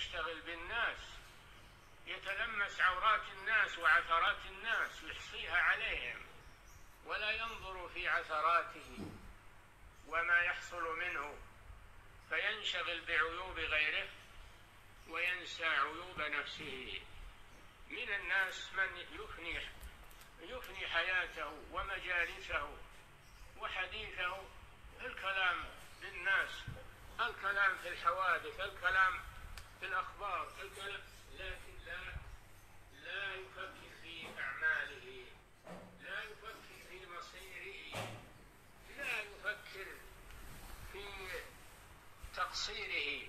يشتغل بالناس، يتلمس عورات الناس وعثرات الناس يحصيها عليهم، ولا ينظر في عثراته وما يحصل منه، فينشغل بعيوب غيره وينسى عيوب نفسه. من الناس من يفني حياته ومجالسه وحديثه في الكلام بالناس، الكلام في الحوادث، الكلام في الأخبار، لكن لا يفكر في أعماله، لا يفكر في مصيره، لا يفكر في تقصيره،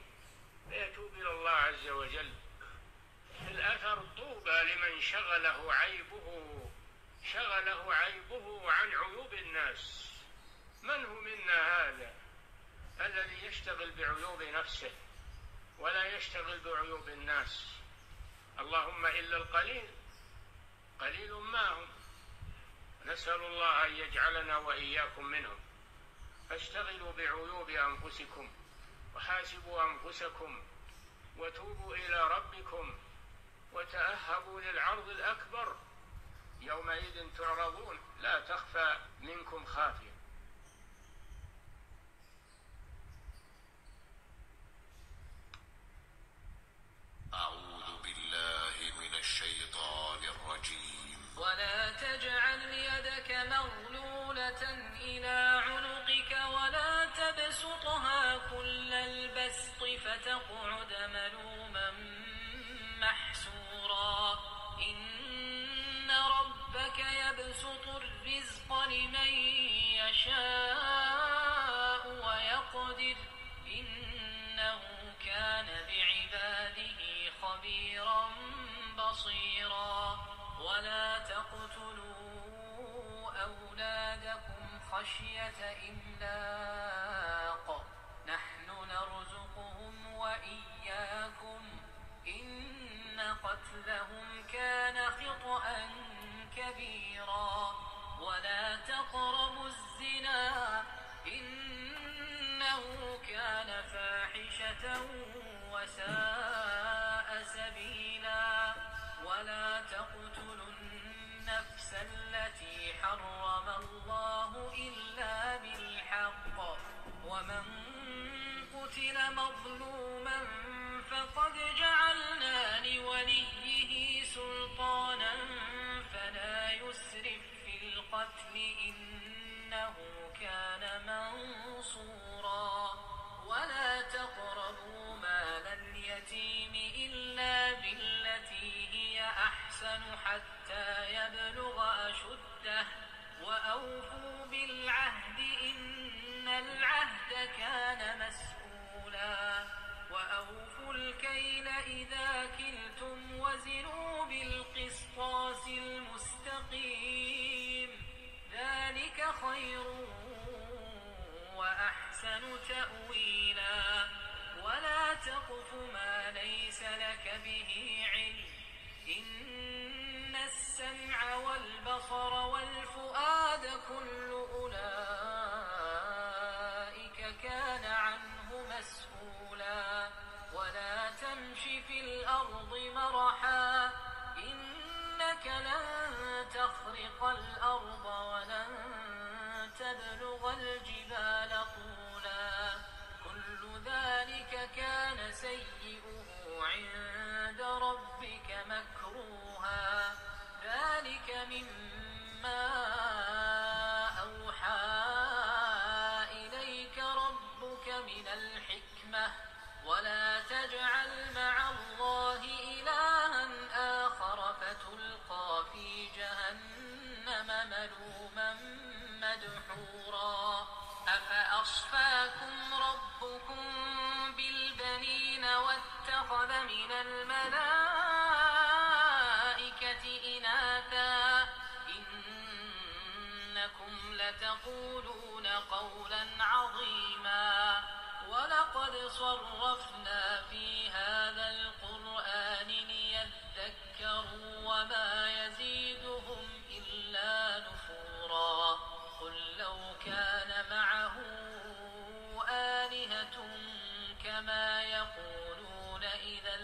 فيتوب إلى الله عز وجل. الأثر: طوبى لمن شغله عيبه عن عيوب الناس. من هو منا هذا الذي يشتغل بعيوب نفسه ولا يشتغل بعيوب الناس؟ اللهم إلا القليل، قليل ما هم. نسأل الله أن يجعلنا وإياكم منهم. فاشتغلوا بعيوب أنفسكم وحاسبوا أنفسكم وتوبوا إلى ربكم وتأهبوا للعرض الأكبر، يومئذ تعرضون لا تخفى منكم خافية. أعوذ بالله من الشيطان الرجيم. ولا تجعل يدك مغلولة إلى عنقك ولا تبسطها كل البسط فتقعد ملوما محسورا. إن ربك يبسط الرزق لمن يشاء ويقدر إنه كان بعباده خبيرا بصيرا. ولا تقتلوا أولادكم خشية إملاق نحن نرزقهم وإياكم إن قتلهم كان خطأ كبيرا. ولا تقربوا الزنا إنه كان فاحشة وساء سبيلا. ولا تقتلوا النفس التي حرم الله إلا بالحق. ومن قتل مظلوما فقد جعلنا لوليه سلطانا فلا يسرف في القتل إنه كان منصورا. ولا تقربوا مال اليتيم إلا بالتي هي أحسن حتى يبلغ أشده وأوفوا بالعهد إن العهد كان مسؤولا. وأوفوا الكيل إذا كلتم وزنوا بالقسطاس المستقيم ذلك خير وأحسن تأويلا. ولا تقف ما ليس لك به علم إن السمع والبصر والفؤاد كل أولئك كان عنه مسؤولا. ولا تمش في الأرض مرحا إنك لن تخرق الأرض ولن تبلغ الجبال طولا. كل ذلك كان سيئه عند ربك مكروها. ذلك مما أوحى إليك ربك من الحكمة. ولا تجعل مع الله إلها آخر فتلقى في جهنم ملوما مدحورا. أفأصفاكم ربكم بالبنين واتخذ من الملائكة إناثا إنكم لتقولون قولا عظيما. ولقد صرفنا في هذا القرآن ليذكروا وما يزيدهم إلا نفورا. قل لو كان معه آلهة كما يقولون إذا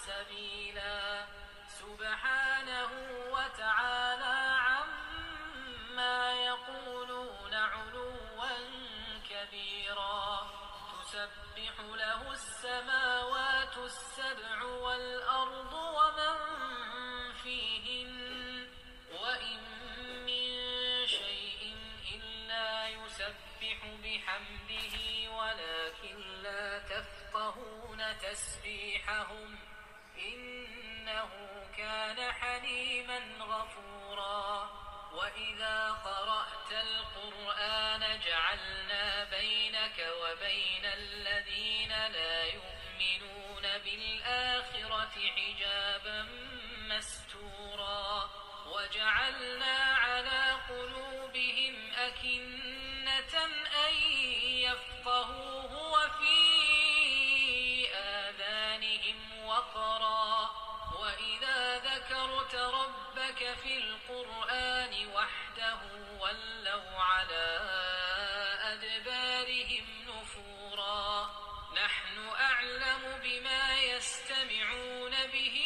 سبيلا سبحانه وتعالى عما يقولون علوا كبيرا تسبح له السماوات السبع والأرض ومن فيهن وإن من شيء إلا يسبح بحمده ولكن لا تفقهون تسبيحهم إنه كان حليما غفورا وإذا قرأت القرآن جعلنا بينك وبين الذين لا يؤمنون بالآخرة حجابا مستورا وجعلنا على قلوبهم أكنة أن يفقهوه وفي آذانهم وقرا وإذا ذكرت ربك في القرآن وحده ولوا على أدبارهم نفورا نحن أعلم بما يستمعون به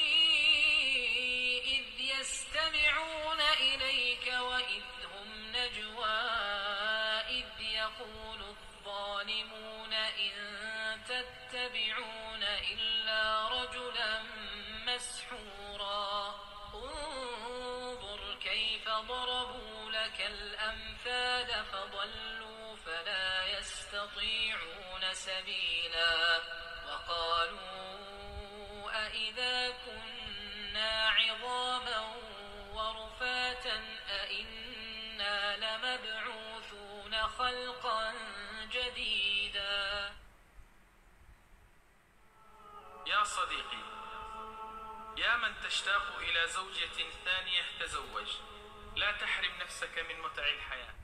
إذ يستمعون إليك وإذ هم نجوى إذ يقول الظالمون إن تتبعون إلا رجلا مسحورا انظر كيف ضربوا لك الأمثال فضلوا فلا يستطيعون سبيلا وقالوا أإذا كنا عظاما ورفاتا أإنا لمبعوثون خلقا جديدا. يا صديقي، يا من تشتاق إلى زوجة ثانية تزوج، لا تحرم نفسك من متع الحياة.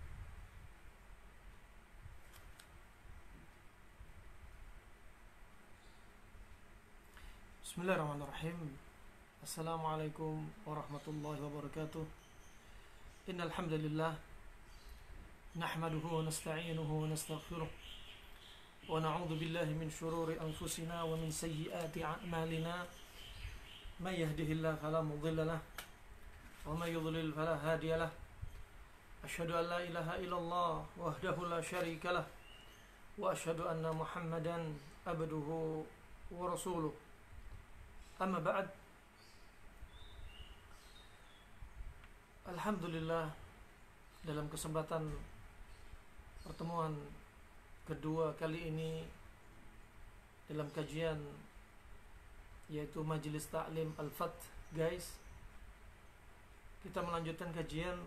Bismillahirrahmanirrahim. Assalamualaikum warahmatullahi wabarakatuh. Innal hamdalillah nahmaduhu wa nasta'inuhu wa nastaghfiruh wa na'udzu billahi min shururi anfusina wa min sayyiati a'malina. May yahdihillahu fala mudilla lahu wa may yudlil fala hadiya lahu. Asyhadu an la ilaha illallah wahdahu la syarika lahu wa asyhadu anna Muhammadan abduhu wa rasuluh. Amma ba'd. Alhamdulillah, dalam kesempatan pertemuan kedua kali ini dalam kajian yaitu Majelis Ta'lim Al-Fath, guys, kita melanjutkan kajian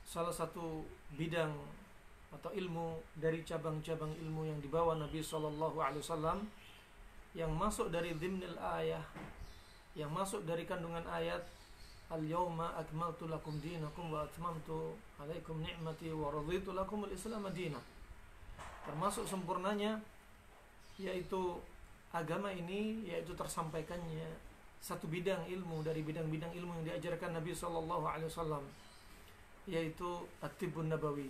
salah satu bidang atau ilmu dari cabang-cabang ilmu yang dibawa Nabi SAW, yang masuk dari dhimnil ayah, yang masuk dari kandungan ayat al-yawma akmaltu lakum dinakum wa atmamtu alaikum ni'mati wa raditu lakum al-islam madinah. Termasuk sempurnanya yaitu agama ini, yaitu tersampaikannya satu bidang ilmu dari bidang-bidang ilmu yang diajarkan Nabi SAW, yaitu at-tibbun nabawi.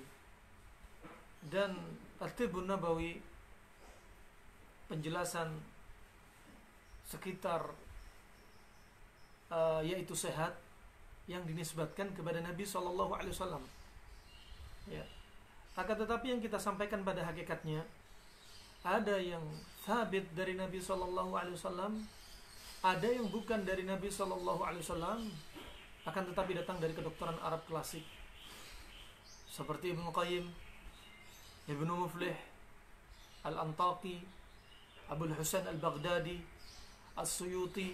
Dan at-tibbun nabawi, penjelasan sekitar yaitu sehat yang dinisbatkan kepada Nabi SAW. Ya. Akan tetapi yang kita sampaikan pada hakikatnya ada yang sabit dari Nabi SAW, ada yang bukan dari Nabi SAW, akan tetapi datang dari kedokteran Arab klasik seperti Ibnu Qayyim, Ibnu Muflih, Al-Antaqi, Abul Husain Al-Baghdadi, As-Suyuti,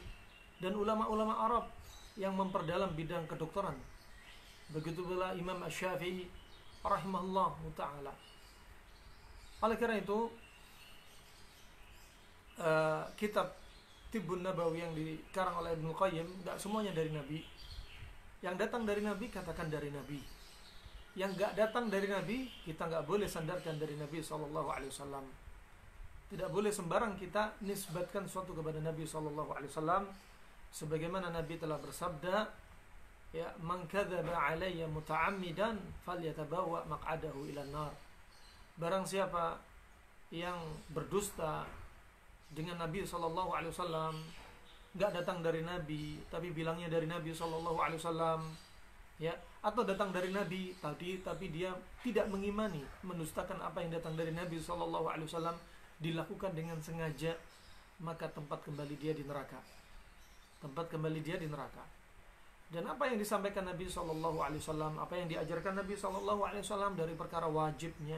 dan ulama-ulama Arab yang memperdalam bidang kedokteran. Begitu pula Imam Asy-Syafi'i rahimahullah ta'ala. Oleh karena itu, kitab Tibbun Nabawi yang dikarang oleh Ibnu Qayyim tidak semuanya dari Nabi. Yang datang dari Nabi katakan dari Nabi. Yang enggak datang dari Nabi kita enggak boleh sandarkan dari Nabi SAW. Tidak boleh sembarang kita nisbatkan suatu kepada Nabi SAW, sebagaimana Nabi telah bersabda, ya, man kadzaba alayya muta'ammidan falyatabawa maq'adahu ilan nar. Barang siapa yang berdusta dengan Nabi SAW nggak datang dari Nabi tapi bilangnya dari Nabi Shallallahu Alaihi Wasallam, ya, atau datang dari Nabi tapi dia tidak mengimani, mendustakan apa yang datang dari Nabi Shallallahu Alaihi Wasallam, dilakukan dengan sengaja, maka tempat kembali dia di neraka. Tempat kembali dia di neraka. Dan apa yang disampaikan Nabi Shallallahu Alaihi Wasallam, apa yang diajarkan Nabi Shallallahu Alaihi Wasallam dari perkara wajibnya,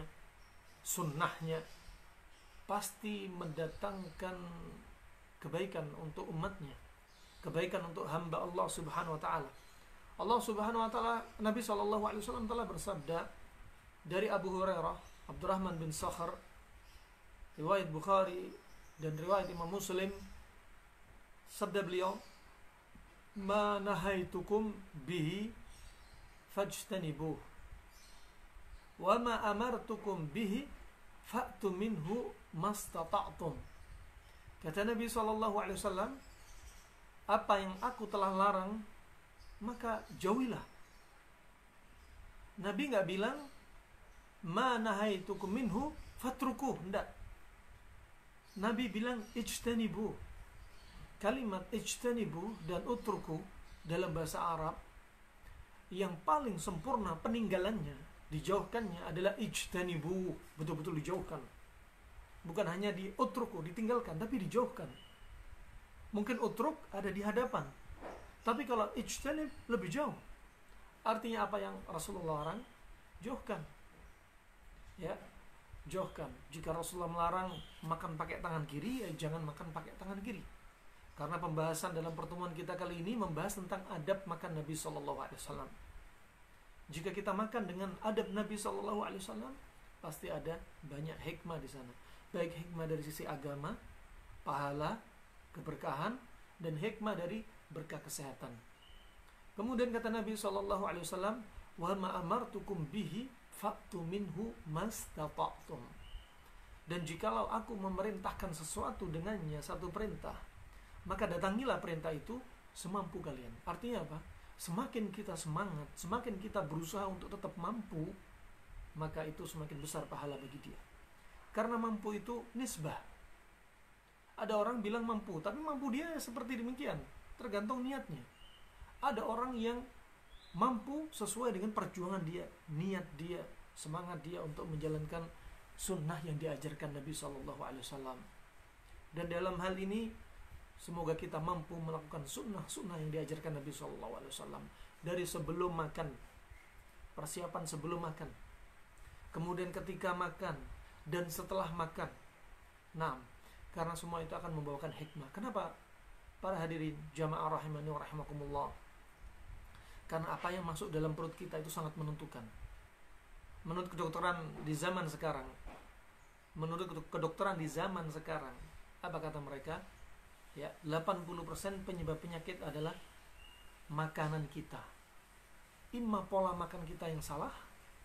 sunnahnya, pasti mendatangkan kebaikan untuk umatnya, kebaikan untuk hamba Allah Subhanahu Wa Taala. Allah Subhanahu Wa Taala, Nabi Shallallahu Alaihi Wasallam telah bersabda dari Abu Hurairah, Abdurrahman bin Sakhar, riwayat Bukhari dan riwayat Imam Muslim, sabda beliau, ma nahaitukum bihi fajtanibuh wa ma amartukum bihi fa'tu minhu mastata'tum. Kata Nabi SAW, apa yang aku telah larang maka jauhilah. Nabi nggak bilang ma nahaitukum minhu fatrukuh, enggak. Nabi bilang ijtanibuh. Kalimat ijtanibu dan utruku dalam bahasa Arab yang paling sempurna peninggalannya, dijauhkannya adalah ijtanibu, betul-betul dijauhkan. Bukan hanya di utruku, ditinggalkan, tapi dijauhkan. Mungkin utruk ada di hadapan, tapi kalau ijtanib lebih jauh. Artinya apa yang Rasulullah larang, jauhkan. Ya, jauhkan. Jika Rasulullah melarang makan pakai tangan kiri, ya jangan makan pakai tangan kiri. Karena pembahasan dalam pertemuan kita kali ini membahas tentang adab makan Nabi SAW. Jika kita makan dengan adab Nabi SAW, pasti ada banyak hikmah di sana. Baik hikmah dari sisi agama, pahala, keberkahan, dan hikmah dari berkah kesehatan. Kemudian kata Nabi SAW, wa ma amartukum bihi fa'tu minhu mastata'tum. Dan jikalau aku memerintahkan sesuatu dengannya, satu perintah, maka datangilah perintah itu semampu kalian. Artinya apa? Semakin kita semangat, semakin kita berusaha untuk tetap mampu, maka itu semakin besar pahala bagi dia. Karena mampu itu nisbah. Ada orang bilang mampu, tapi mampu dia seperti demikian, tergantung niatnya. Ada orang yang mampu sesuai dengan perjuangan dia, niat dia, semangat dia untuk menjalankan sunnah yang diajarkan Nabi SAW. Dan dalam hal ini, semoga kita mampu melakukan sunnah-sunnah yang diajarkan Nabi SAW dari sebelum makan, persiapan sebelum makan, kemudian ketika makan, dan setelah makan. Nah, karena semua itu akan membawakan hikmah. Kenapa? Para hadirin jamaah rahimani wa rahimakumullah, karena apa yang masuk dalam perut kita itu sangat menentukan. Menurut kedokteran di zaman sekarang, apa kata mereka? Ya, 80% penyebab penyakit adalah makanan kita. Imma pola makan kita yang salah,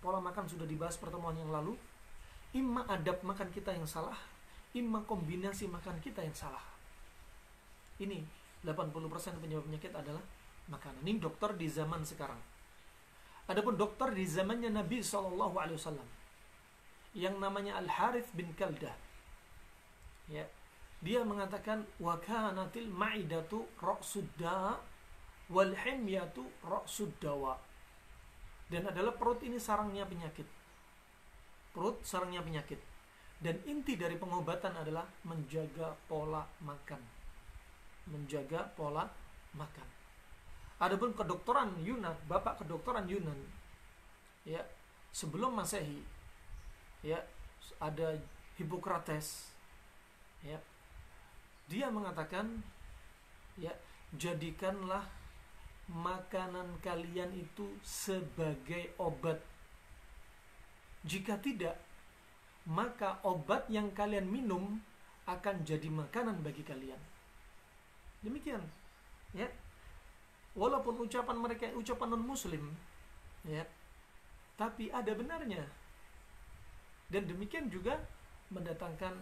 pola makan sudah dibahas pertemuan yang lalu, imma adab makan kita yang salah, imma kombinasi makan kita yang salah. Ini 80% penyebab penyakit adalah makanan. Ini dokter di zaman sekarang. Adapun dokter di zamannya Nabi SAW, yang namanya Al-Harith bin Kaldah, ya, dia mengatakan wa kanatil ma'idatu ra'sudda wal himyatu ra'suddawa. Dan adalah perut ini sarangnya penyakit. Perut sarangnya penyakit. Dan inti dari pengobatan adalah menjaga pola makan. Menjaga pola makan. Adapun kedokteran Yunan, bapak kedokteran Yunan, ya, sebelum Masehi, ya, ada Hippocrates, ya, dia mengatakan, ya, jadikanlah makanan kalian itu sebagai obat. Jika tidak, maka obat yang kalian minum akan jadi makanan bagi kalian. Demikian, ya. Walaupun ucapan mereka ucapan non-muslim, ya, tapi ada benarnya. Dan demikian juga mendatangkan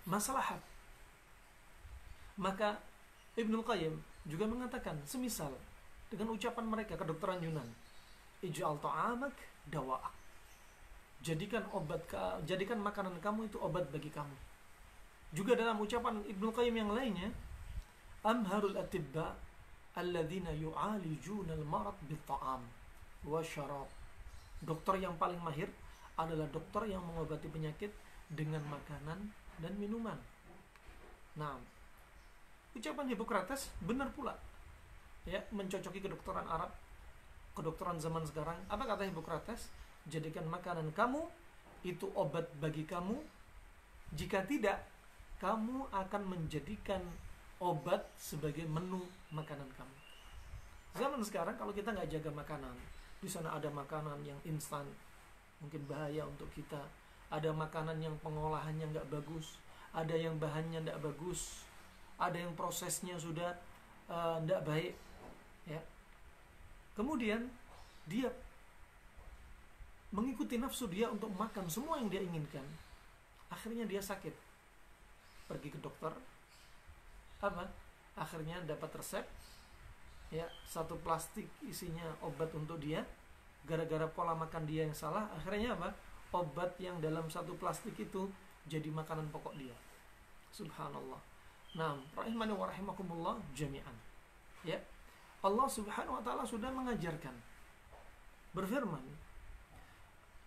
maslahat. Maka Ibnul Qayyim juga mengatakan semisal dengan ucapan mereka kedokteran Yunan, ij'al ta'amak dawa'ak. Jadikan makanan kamu itu obat bagi kamu. Juga dalam ucapan Ibnul Qayyim yang lainnya, amharul atibba alladzina yu'alijuna al-marad bit-ta'am wa syarab. Dokter yang paling mahir adalah dokter yang mengobati penyakit dengan makanan dan minuman. Nah, ucapan Hippocrates benar pula, ya, mencocoki kedokteran Arab, kedokteran zaman sekarang. Apa kata Hippocrates? Jadikan makanan kamu itu obat bagi kamu. Jika tidak, kamu akan menjadikan obat sebagai menu makanan kamu. Zaman sekarang kalau kita nggak jaga makanan, di sana ada makanan yang instan, mungkin bahaya untuk kita. Ada makanan yang pengolahannya nggak bagus, ada yang bahannya nggak bagus, ada yang prosesnya sudah nggak baik, ya. Kemudian dia mengikuti nafsu dia untuk makan semua yang dia inginkan. Akhirnya dia sakit. Pergi ke dokter, apa? Akhirnya dapat resep, ya, 1 plastik isinya obat untuk dia. Gara-gara pola makan dia yang salah, akhirnya apa? Obat yang dalam 1 plastik itu jadi makanan pokok dia. Subhanallah. Nah, rahimani wa rahimakumullah jami'an. Ya. Allah Subhanahu wa taala sudah mengajarkan, berfirman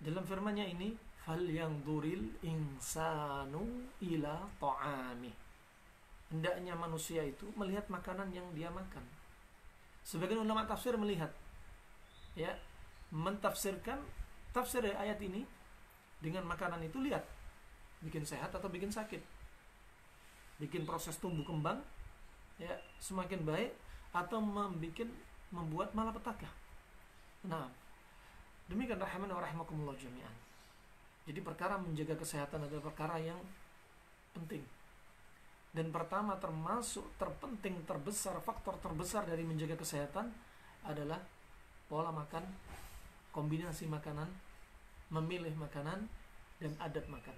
dalam firman-Nya ini, falyanzuril insanu ila ta'ami. Hendaknya manusia itu melihat makanan yang dia makan. Sebagian ulama tafsir melihat, ya, mentafsirkan tafsir ayat ini dengan makanan itu, lihat bikin sehat atau bikin sakit, bikin proses tumbuh kembang, ya, semakin baik atau membuat malapetaka. Nah, demikian rahimani wa rahimakumullah jami'an. Jadi perkara menjaga kesehatan adalah perkara yang penting. Dan pertama, termasuk terpenting, terbesar, faktor terbesar dari menjaga kesehatan adalah pola makan, kombinasi makanan, memilih makanan, dan adab makan.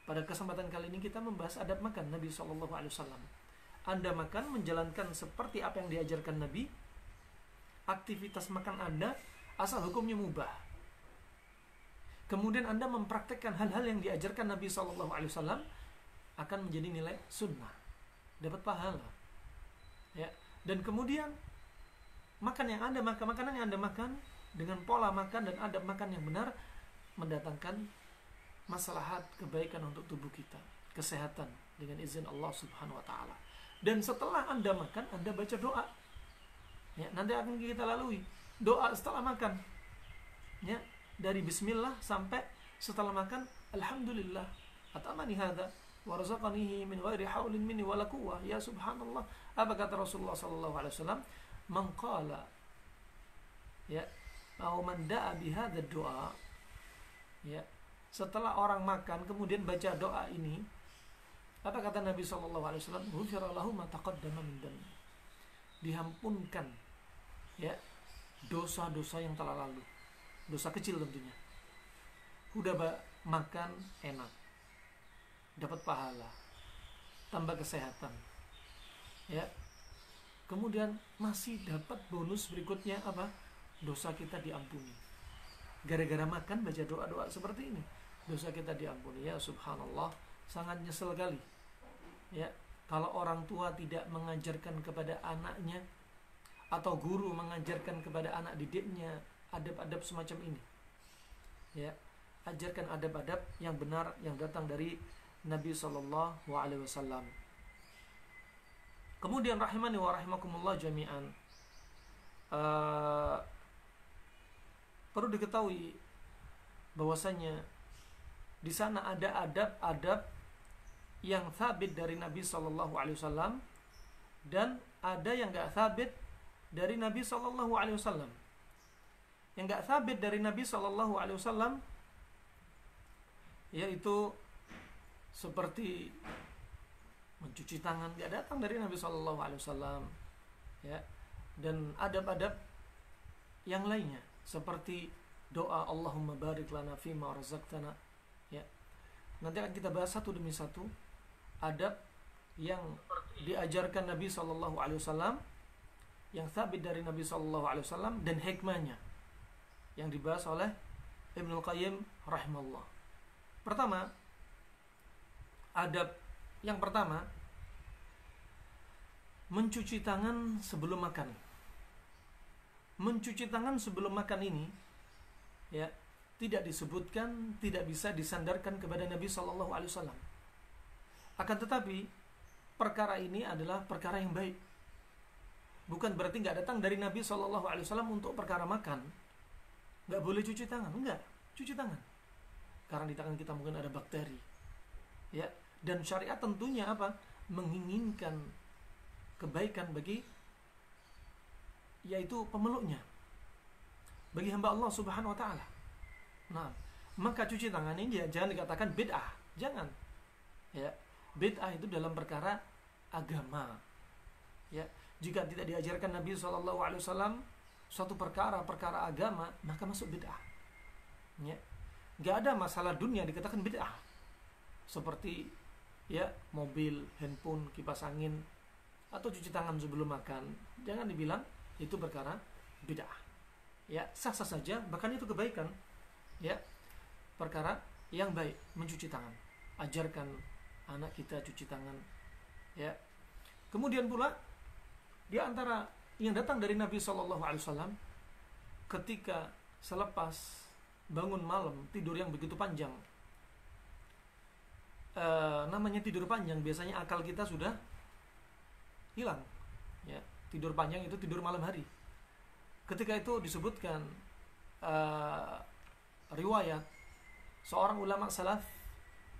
Pada kesempatan kali ini kita membahas adab makan Nabi SAW. Anda makan menjalankan seperti apa yang diajarkan Nabi. Aktivitas makan Anda asal hukumnya mubah. Kemudian Anda mempraktekkan hal-hal yang diajarkan Nabi SAW, akan menjadi nilai sunnah, dapat pahala, ya. Dan kemudian makanan yang Anda makan dengan pola makan dan adab makan yang benar mendatangkan maslahat, kebaikan untuk tubuh kita, kesehatan dengan izin Allah Subhanahu wa taala. Dan setelah Anda makan, Anda baca doa, ya, nanti akan kita lalui doa setelah makan, ya, dari bismillah sampai setelah makan alhamdulillah atamani hadza warzaqanihi min ghairi haulin minni wala quwwah. Ya subhanallah. Apa kata Rasulullah sallallahu alaihi wasallam? Man qala, ya, atau man da'a bi hadzal doa, ya, setelah orang makan kemudian baca doa ini, apa kata Nabi sallallahu alaihi wasallam? Ghufira lahu ma taqaddama min dhanbi. Diampunkan, ya, dosa-dosa yang telah lalu. Dosa kecil tentunya. Udah makan enak, dapat pahala, tambah kesehatan, ya. Kemudian masih dapat bonus berikutnya apa? Dosa kita diampuni. Gara-gara makan baca doa-doa seperti ini, dosa kita diampuni. Ya subhanallah, sangat nyesel kali, ya, kalau orang tua tidak mengajarkan kepada anaknya atau guru mengajarkan kepada anak didiknya adab-adab semacam ini, ya. Ajarkan adab-adab yang benar yang datang dari Nabi SAW. Kemudian rahimani wa rahimakumullah jami'an, perlu diketahui bahwasanya di sana ada adab-adab yang sabit dari Nabi SAW dan ada yang enggak sabit dari Nabi SAW. Yang enggak sabit dari Nabi SAW yaitu seperti mencuci tangan, enggak datang dari Nabi SAW, ya. Dan adab-adab yang lainnya seperti doa Allahumma barik lana fima razaqtana, ya. Nanti akan kita bahas satu demi satu adab yang diajarkan Nabi SAW, yang sabit dari Nabi SAW, dan hikmahnya yang dibahas oleh Ibnul Qayyim rahimahullah. Pertama, adab yang pertama, mencuci tangan sebelum makan. Mencuci tangan sebelum makan ini ya tidak disebutkan, tidak bisa disandarkan kepada Nabi SAW. Akan tetapi perkara ini adalah perkara yang baik. Bukan berarti nggak datang dari Nabi SAW untuk perkara makan nggak boleh cuci tangan, enggak, cuci tangan. Karena di tangan kita mungkin ada bakteri, ya. Dan syariat tentunya apa? Menginginkan kebaikan bagi yaitu pemeluknya, bagi hamba Allah Subhanahu Wa Taala. Nah, maka cuci tangan ini jangan dikatakan bid'ah, jangan. Ya, bid'ah itu dalam perkara agama. Ya, jika tidak diajarkan Nabi SAW suatu perkara agama, maka masuk bid'ah. Ya, nggak ada masalah dunia dikatakan bid'ah. Seperti ya mobil, handphone, kipas angin, atau cuci tangan sebelum makan, jangan dibilang itu perkara bid'ah. Ya, sah-sah saja, bahkan itu kebaikan. Ya, perkara yang baik mencuci tangan. Ajarkan anak kita cuci tangan. Ya. Kemudian pula di antara yang datang dari Nabi SAW ketika selepas bangun malam tidur yang begitu panjang, namanya tidur panjang biasanya akal kita sudah hilang. Ya, tidur panjang itu tidur malam hari. Ketika itu disebutkan riwayat seorang ulama salaf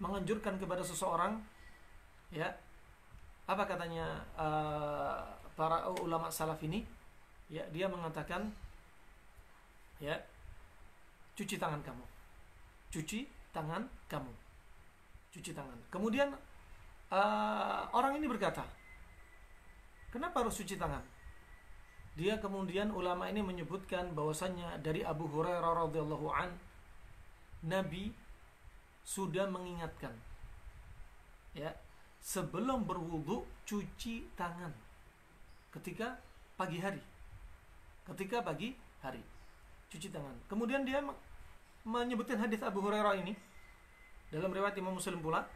menganjurkan kepada seseorang, ya, apa katanya para ulama salaf ini, ya, dia mengatakan, ya, cuci tangan kamu, cuci tangan kamu, cuci tangan. Kemudian orang ini berkata, kenapa harus cuci tangan? Dia kemudian ulama ini menyebutkan bahwasannya dari Abu Hurairah radhiyallahu an, Nabi sudah mengingatkan, ya, sebelum berwudu cuci tangan ketika pagi hari. Ketika pagi hari cuci tangan. Kemudian dia menyebutkan hadis Abu Hurairah ini dalam riwayat Imam Muslim pula.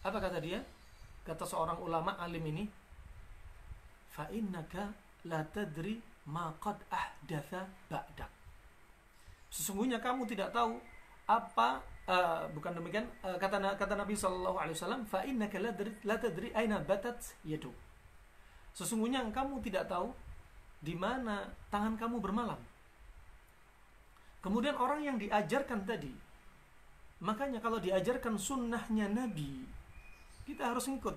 Apa kata dia? Kata seorang ulama alim ini, fa innaka la tadri ma qad ahdatha ba'dak. Sesungguhnya kamu tidak tahu apa, bukan demikian, kata Nabi SAW, fa innaka la tadri aina batat yadu. Sesungguhnya kamu tidak tahu di mana tangan kamu bermalam. Kemudian orang yang diajarkan tadi, makanya kalau diajarkan sunnahnya Nabi, kita harus ngikut.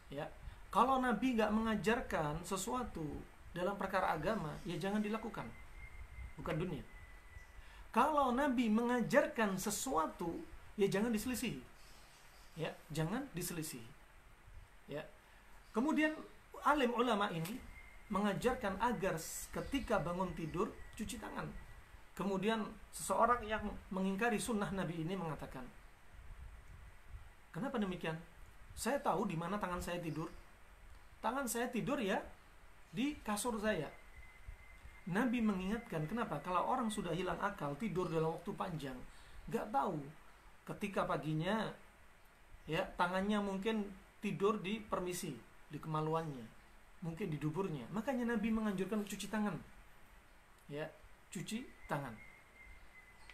Ya, kalau Nabi nggak mengajarkan sesuatu dalam perkara agama, ya jangan dilakukan. Bukan dunia. Kalau Nabi mengajarkan sesuatu, ya jangan diselisihi. Ya, jangan diselisihi. Ya. Kemudian alim ulama ini mengajarkan agar ketika bangun tidur cuci tangan. Kemudian seseorang yang mengingkari sunnah Nabi ini mengatakan, kenapa demikian? Saya tahu di mana tangan saya tidur. Tangan saya tidur ya di kasur saya. Nabi mengingatkan, kenapa? Kalau orang sudah hilang akal, tidur dalam waktu panjang, gak tahu ketika paginya, ya, tangannya mungkin tidur di permisi, di kemaluannya, mungkin di duburnya. Makanya Nabi menganjurkan cuci tangan. Ya, cuci tangan.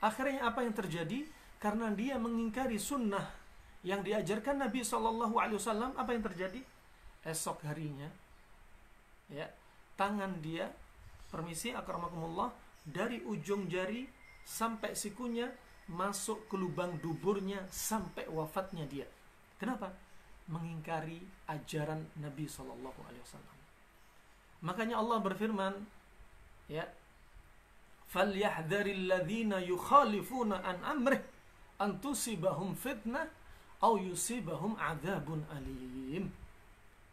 Akhirnya apa yang terjadi? Karena dia mengingkari sunnah yang diajarkan Nabi SAW, apa yang terjadi? Esok harinya, ya, tangan dia, permisi akramakumullah, dari ujung jari sampai sikunya masuk ke lubang duburnya sampai wafatnya dia. Kenapa? Mengingkari ajaran Nabi SAW. Makanya Allah berfirman, ya, falyahdharil ladzina yukhalifuna an amrih an tusibahum fitnah aw yusibahum adzabun alim.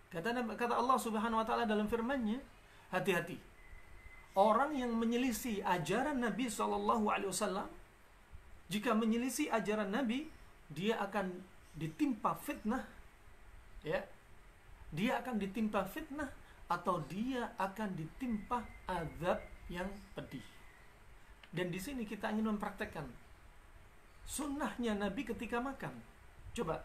Kata Allah Subhanahu wa taala dalam firman-Nya, hati-hati orang yang menyelisih ajaran Nabi SAW. Jika menyelisih ajaran Nabi, dia akan ditimpa fitnah, ya. Dia akan ditimpa fitnah atau dia akan ditimpa azab yang pedih. Dan di sini kita ingin mempraktekkan sunnahnya Nabi ketika makan. Coba,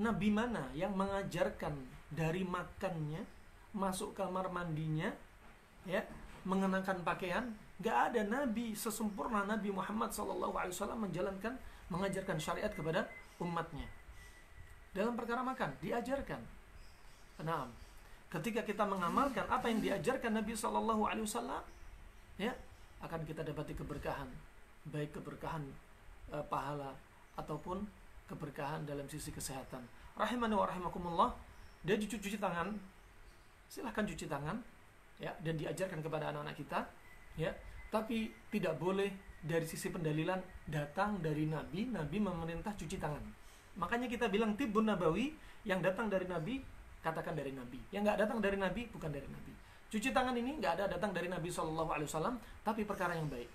Nabi mana yang mengajarkan dari makannya masuk kamar mandinya, ya, mengenakan pakaian. Gak ada nabi sesempurna Nabi Muhammad SAW mengajarkan syariat kepada umatnya. Dalam perkara makan diajarkan. Nah, ketika kita mengamalkan apa yang diajarkan Nabi SAW, ya, akan kita dapati keberkahan, baik keberkahan pahala ataupun keberkahan dalam sisi kesehatan. Rahimani wa rahimakumullah. Dia cuci tangan, silahkan cuci tangan, ya, dan diajarkan kepada anak-anak kita, ya. Tapi tidak boleh dari sisi pendalilan datang dari Nabi memerintah cuci tangan. Makanya kita bilang tibbun nabawi, yang datang dari Nabi katakan dari Nabi, yang nggak datang dari Nabi bukan dari Nabi. Cuci tangan ini nggak ada datang dari Nabi SAW, tapi perkara yang baik,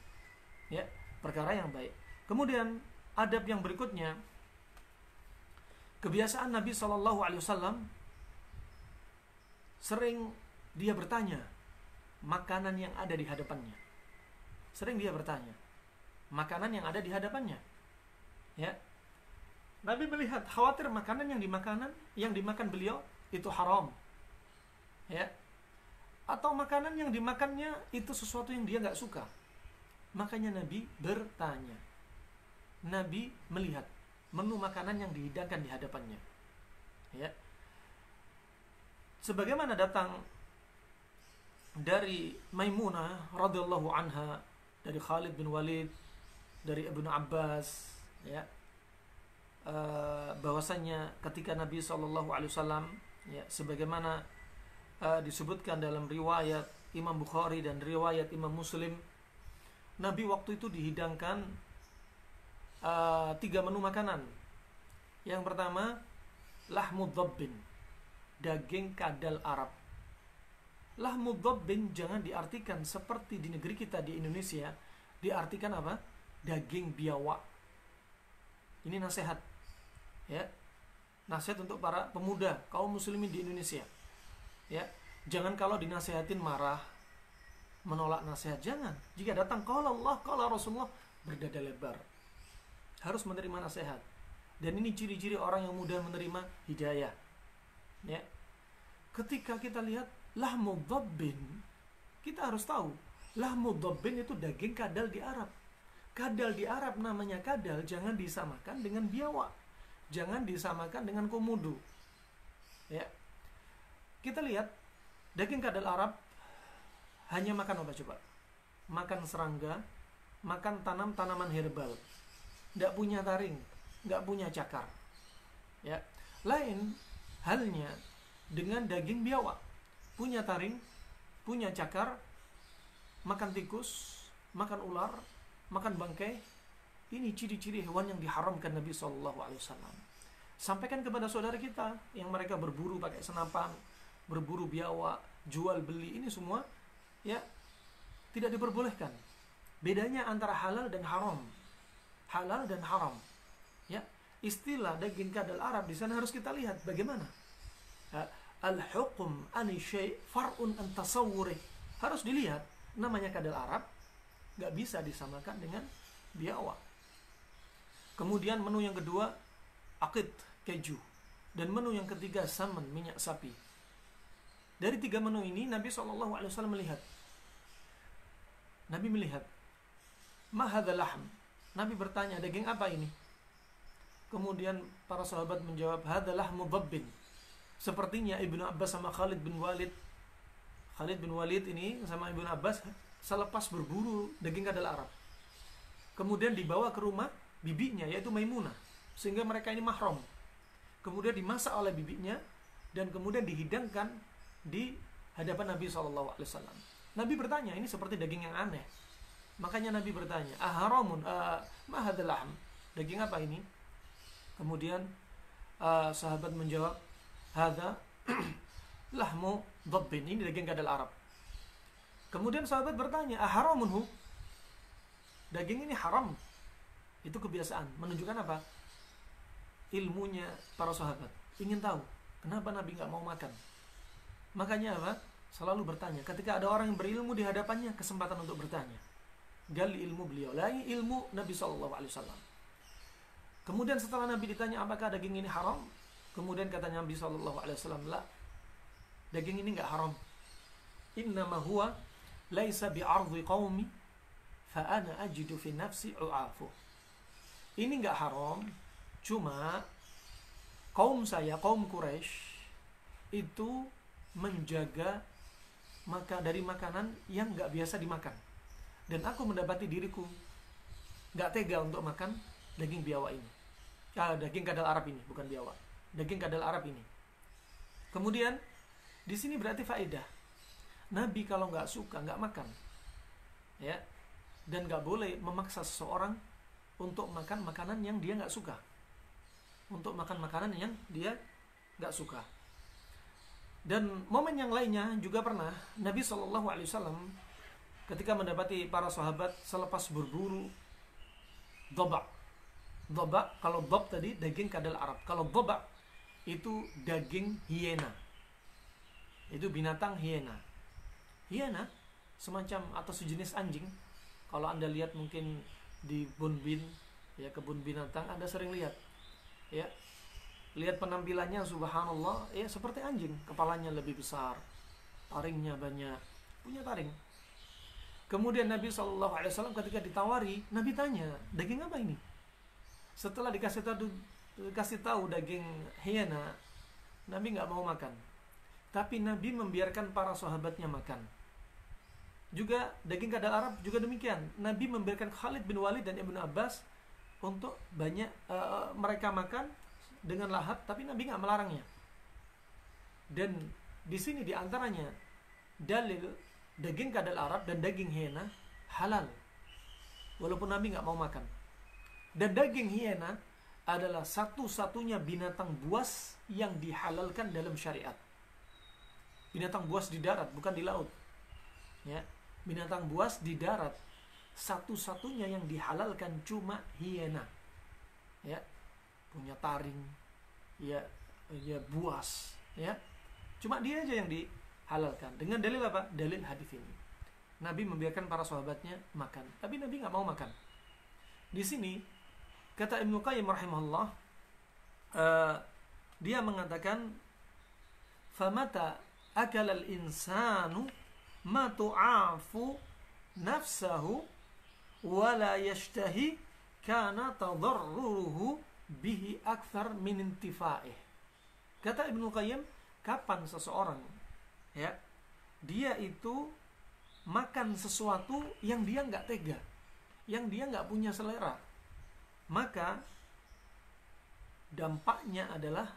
ya, perkara yang baik. Kemudian adab yang berikutnya, kebiasaan Nabi SAW sering dia bertanya makanan yang ada di hadapannya. Sering dia bertanya makanan yang ada di hadapannya, ya. Nabi melihat khawatir makanan yang dimakan beliau itu haram, ya, atau makanan yang dimakannya itu sesuatu yang dia nggak suka. Makanya Nabi bertanya. Nabi melihat menu makanan yang dihidangkan di hadapannya, ya. Sebagaimana datang dari Maimunah radhiyallahu anha, dari Khalid bin Walid, dari Ibnu Abbas, ya, bahwasanya ketika Nabi SAW, ya, sebagaimana disebutkan dalam riwayat Imam Bukhari dan riwayat Imam Muslim, Nabi waktu itu dihidangkan 3 menu makanan. Yang pertama, lahmud dhabbin, daging kadal Arab. Lahmud dhabbin jangan diartikan seperti di negeri kita di Indonesia, diartikan apa? Daging biawak. Ini nasihat, ya, nasihat untuk para pemuda kaum muslimin di Indonesia, ya. Jangan kalau dinasihatin marah, menolak nasihat, jangan. Jika datang qala Allah, qala Rasulullah, berdada lebar. Harus menerima nasihat. Dan ini ciri-ciri orang yang mudah menerima hidayah, ya. Ketika kita lihat lahmud dhabbin, kita harus tahu lahmud dhabbin itu daging kadal di Arab. Kadal di Arab namanya kadal, jangan disamakan dengan biawak, jangan disamakan dengan komodo, ya. Kita lihat daging kadal Arab hanya makan apa coba? Makan serangga, makan tanaman herbal, nggak punya taring, nggak punya cakar, ya. Lain halnya dengan daging biawak, punya taring, punya cakar, makan tikus, makan ular, makan bangkai. Ini ciri-ciri hewan yang diharamkan Nabi SAW. Sampaikan kepada saudara kita yang mereka berburu pakai senapan, berburu biawak, jual beli, ini semua, ya, tidak diperbolehkan. Bedanya antara halal dan haram. Halal dan haram, ya. Istilah daging kadal Arab di sana harus kita lihat bagaimana. Al-hukm ani syai' far'un an tasawwurih. Harus dilihat, namanya kadal Arab nggak bisa disamakan dengan biawak. Kemudian menu yang kedua aqid, keju, dan menu yang ketiga saman, minyak sapi. Dari 3 menu ini Nabi SAW melihat. Nabi melihat, ma hadzal lahm. Nabi bertanya, daging apa ini? Kemudian para sahabat menjawab, hadzal lahmu dhabbin. Sepertinya Ibnu Abbas sama Khalid bin Walid ini sama Ibnu Abbas selepas berburu daging kadal Arab, kemudian dibawa ke rumah bibinya yaitu Maimunah, sehingga mereka ini mahram. Kemudian dimasak oleh bibinya dan kemudian dihidangkan di hadapan Nabi SAW. Nabi bertanya, ini seperti daging yang aneh. Makanya Nabi bertanya, aharamun ma hadzal lahm, daging apa ini? Kemudian sahabat menjawab, hadza lahmu dhabbin, ini daging kadal Arab. Kemudian sahabat bertanya, aharamunhu, daging ini haram. Itu kebiasaan, menunjukkan apa? Ilmunya para sahabat, ingin tahu kenapa Nabi nggak mau makan. Makanya apa? Selalu bertanya. Ketika ada orang yang berilmu di hadapannya, kesempatan untuk bertanya. Gali ilmu beliau, lain ilmu Nabi SAW. Kemudian setelah Nabi ditanya apakah daging ini haram, kemudian kata Nabi SAW, la, daging ini nggak haram. Innama huwa laisa bi'ardhi qaumi fa ana ajidu fi nafsi u'afu. Ini nggak haram, cuma kaum saya, kaum Quraisy itu menjaga dari makanan yang nggak biasa dimakan. Dan aku mendapati diriku nggak tega untuk makan daging biawak ini. Daging kadal Arab ini, bukan biawak. Daging kadal Arab ini. Kemudian di sini berarti faedah. Nabi kalau nggak suka nggak makan, ya. Dan nggak boleh memaksa seseorang untuk makan makanan yang dia nggak suka. Untuk makan makanan yang dia nggak suka. Dan momen yang lainnya juga pernah Nabi SAW ketika mendapati para sahabat selepas berburu dhaba. Dhaba, kalau dhab tadi daging kadal Arab. Kalau dhaba itu daging hiena. Itu binatang hiena. Hiena semacam atau sejenis anjing. Kalau Anda lihat mungkin di Bunbin, ya, kebun binatang, Anda sering lihat. Ya. Lihat penampilannya, subhanallah, ya seperti anjing. Kepalanya lebih besar, taringnya banyak, punya taring. Kemudian Nabi SAW ketika ditawari, Nabi tanya, daging apa ini? Setelah dikasih tahu daging hiena, Nabi nggak mau makan. Tapi Nabi membiarkan para sahabatnya makan. Juga daging kadal Arab juga demikian. Nabi membiarkan Khalid bin Walid dan Ibnu Abbas untuk banyak mereka makan dengan lahap, tapi Nabi nggak melarangnya. Dan di sini diantaranya dalil daging kadal Arab dan daging hiena halal, walaupun Nabi nggak mau makan. Dan daging hiena adalah satu-satunya binatang buas yang dihalalkan dalam syariat. Binatang buas di darat, bukan di laut. Ya, binatang buas di darat, satu-satunya yang dihalalkan cuma hiena. Ya, punya taring, ya buas, ya. Cuma dia aja yang dihalalkan. Dengan dalil apa? Dalil hadis ini. Nabi membiarkan para sahabatnya makan, tapi Nabi nggak mau makan. Di sini kata Ibnu Qayyim rahimahullah, dia mengatakan, famata akal al insanu ma tu'afu nafsahu wala yashtahi kana tadarruruhu bihi akthar min intifa'ih. Kata Ibnu Qayyim, kapan seseorang, ya, dia itu makan sesuatu yang dia nggak tega, yang dia nggak punya selera, maka dampaknya adalah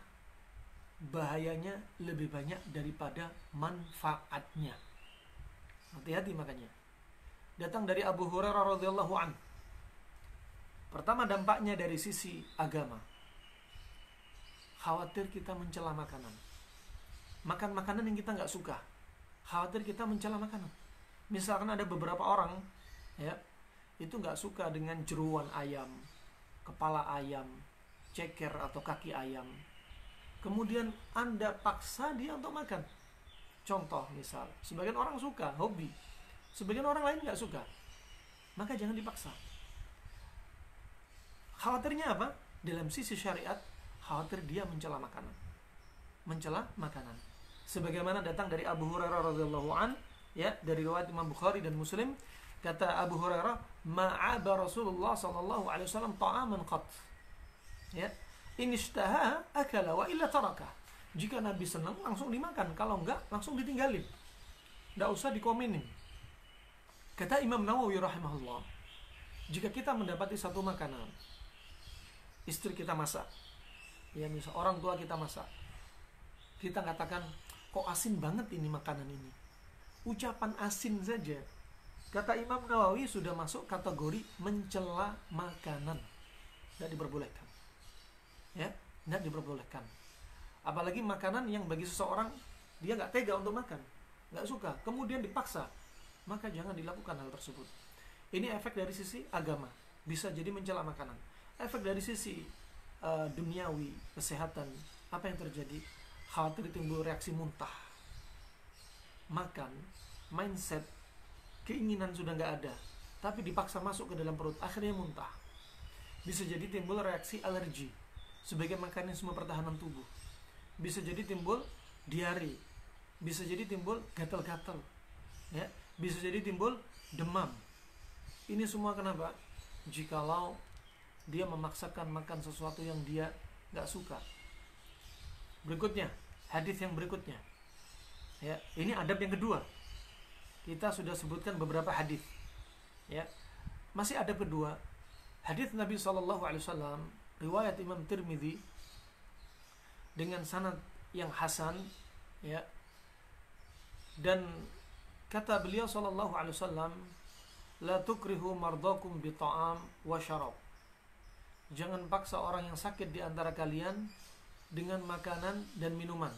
bahayanya lebih banyak daripada manfaatnya. Hati-hati makanya. Datang dari Abu Hurairah radhiyallahu an. Pertama, dampaknya dari sisi agama. Khawatir kita mencela makanan. Makan makanan yang kita nggak suka. Khawatir kita mencela makanan. Misalkan ada beberapa orang, ya, itu nggak suka dengan jeruan ayam, kepala ayam, ceker atau kaki ayam. Kemudian Anda paksa dia untuk makan. Contoh misal, sebagian orang suka, hobi. Sebagian orang lain nggak suka. Maka jangan dipaksa. Khawatirnya apa? Dalam sisi syariat, khawatir dia mencela makanan. Mencela makanan. Sebagaimana datang dari Abu Hurairah radhiyallahu an, ya, dari riwayat Imam Bukhari dan Muslim, kata Abu Hurairah, ma'aba Rasulullah sallallahu alaihi wasallam ta'aman qat. Ya, in ishtaha akala wa illa taraka. Jika Nabi senang langsung dimakan, kalau enggak langsung ditinggalin. Enggak usah dikomenin. Kata Imam Nawawi rahimahullah, jika kita mendapati satu makanan, istri kita masak, ya misal orang tua kita masak, kita katakan, kok asin banget ini makanan ini. Ucapan asin saja, kata Imam Nawawi, sudah masuk kategori mencela makanan. Tidak diperbolehkan. Ya, tidak diperbolehkan. Apalagi makanan yang bagi seseorang dia nggak tega untuk makan, nggak suka, kemudian dipaksa, maka jangan dilakukan hal tersebut. Ini efek dari sisi agama, bisa jadi mencela makanan. Efek dari sisi duniawi, kesehatan, apa yang terjadi? Khawatir timbul reaksi muntah. Makan, mindset, keinginan sudah nggak ada, tapi dipaksa masuk ke dalam perut, akhirnya muntah. Bisa jadi timbul reaksi alergi sebagai mekanisme pertahanan tubuh. Bisa jadi timbul diare, bisa jadi timbul gatal-gatal, ya, bisa jadi timbul demam. Ini semua kenapa? Jikalau dia memaksakan makan sesuatu yang dia nggak suka. Berikutnya, hadis yang berikutnya, ya, ini adab yang kedua. Kita sudah sebutkan beberapa hadis, ya. Masih adab kedua, hadis Nabi SAW, riwayat Imam Tirmidzi dengan sanad yang hasan, ya. Dan kata beliau SAW, la tukrihu mardakum bi ta'am wa syarab. Jangan paksa orang yang sakit di antara kalian dengan makanan dan minuman.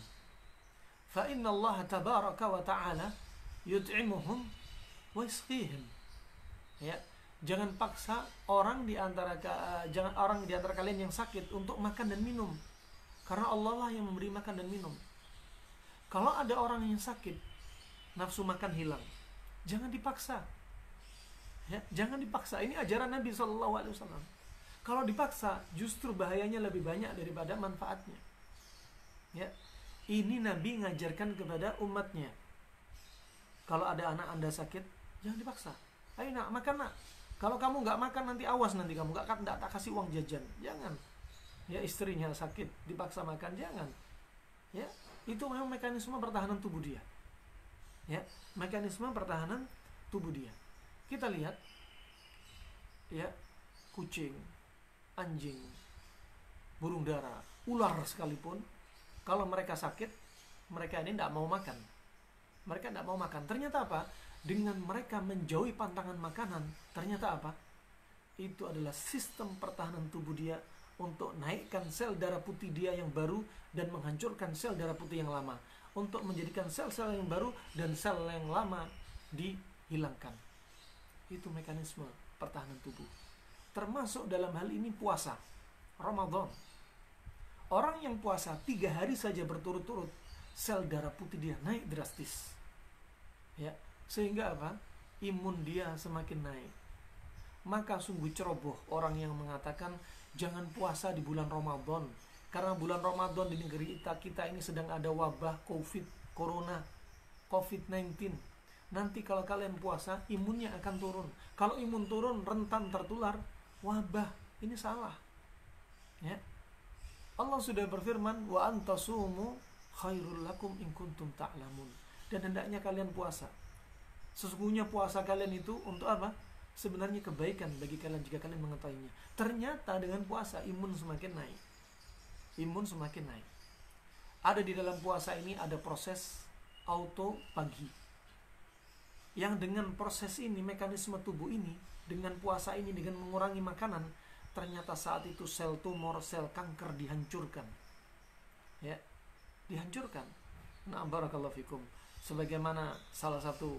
Fa inna Allah tabaraka wa ta'ala yut'imuhum wa yasqihim. Ya, jangan paksa orang di antara kalian yang sakit untuk makan dan minum. Karena Allah lah yang memberi makan dan minum. Kalau ada orang yang sakit, nafsu makan hilang, jangan dipaksa. Ya, jangan dipaksa. Ini ajaran Nabi SAW. Kalau dipaksa, justru bahayanya lebih banyak daripada manfaatnya. Ya, ini Nabi ngajarkan kepada umatnya. Kalau ada anak Anda sakit, jangan dipaksa. Ayo nak, makan nak. Kalau kamu nggak makan, nanti awas, nanti kamu nggak tak kasih uang jajan. Jangan. Ya, istrinya sakit, dipaksa makan, jangan. Ya, itu memang mekanisme pertahanan tubuh dia. Ya, mekanisme pertahanan tubuh dia. Kita lihat, ya, kucing, anjing, burung dara, ular sekalipun, kalau mereka sakit, mereka ini tidak mau makan. Mereka tidak mau makan. Ternyata apa? Dengan mereka menjauhi pantangan makanan, ternyata apa? Itu adalah sistem pertahanan tubuh dia untuk naikkan sel darah putih dia yang baru dan menghancurkan sel darah putih yang lama, untuk menjadikan sel-sel yang baru dan sel yang lama dihilangkan. Itu mekanisme pertahanan tubuh. Termasuk dalam hal ini puasa Ramadan. Orang yang puasa 3 hari saja berturut-turut, sel darah putih dia naik drastis, ya, sehingga apa? Imun dia semakin naik. Maka sungguh ceroboh orang yang mengatakan jangan puasa di bulan Ramadan, karena bulan Ramadan di negeri kita ini sedang ada wabah COVID-19. Nanti kalau kalian puasa, imunnya akan turun. Kalau imun turun, rentan tertular wabah. Ini salah. Ya. Allah sudah berfirman, wa antasumu khairul lakum in kuntum ta'lamun. Dan hendaknya kalian puasa. Sesungguhnya puasa kalian itu untuk apa? Sebenarnya kebaikan bagi kalian jika kalian mengetahuinya. Ternyata dengan puasa imun semakin naik. Imun semakin naik. Ada di dalam puasa ini ada proses autofagi. Yang dengan proses ini, mekanisme tubuh ini, dengan puasa ini, dengan mengurangi makanan, ternyata saat itu sel tumor, sel kanker dihancurkan. Ya, dihancurkan. Nah, barakallahu fikum. Sebagaimana salah satu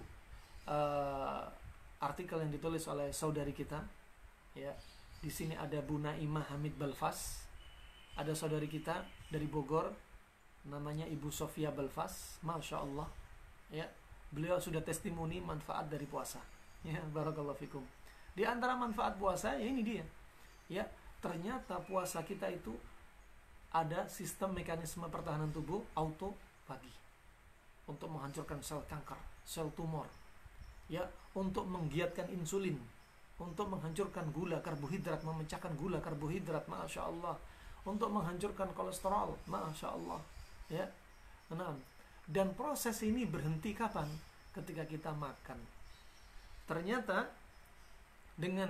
artikel yang ditulis oleh saudari kita, ya, di sini ada Bu Naimah Hamid Balfas, ada saudari kita dari Bogor, namanya Ibu Sofia Balfas, masya Allah, ya, beliau sudah testimoni manfaat dari puasa, ya, barakallahu fikum. Di antara manfaat puasa, ya ini dia, ya, ternyata puasa kita itu ada sistem mekanisme pertahanan tubuh autofagi untuk menghancurkan sel kanker, sel tumor, ya, untuk menggiatkan insulin, untuk menghancurkan gula karbohidrat, memecahkan gula karbohidrat, masya Allah, untuk menghancurkan kolesterol, masya Allah, ya. Nah, dan proses ini berhenti kapan? Ketika kita makan. Ternyata dengan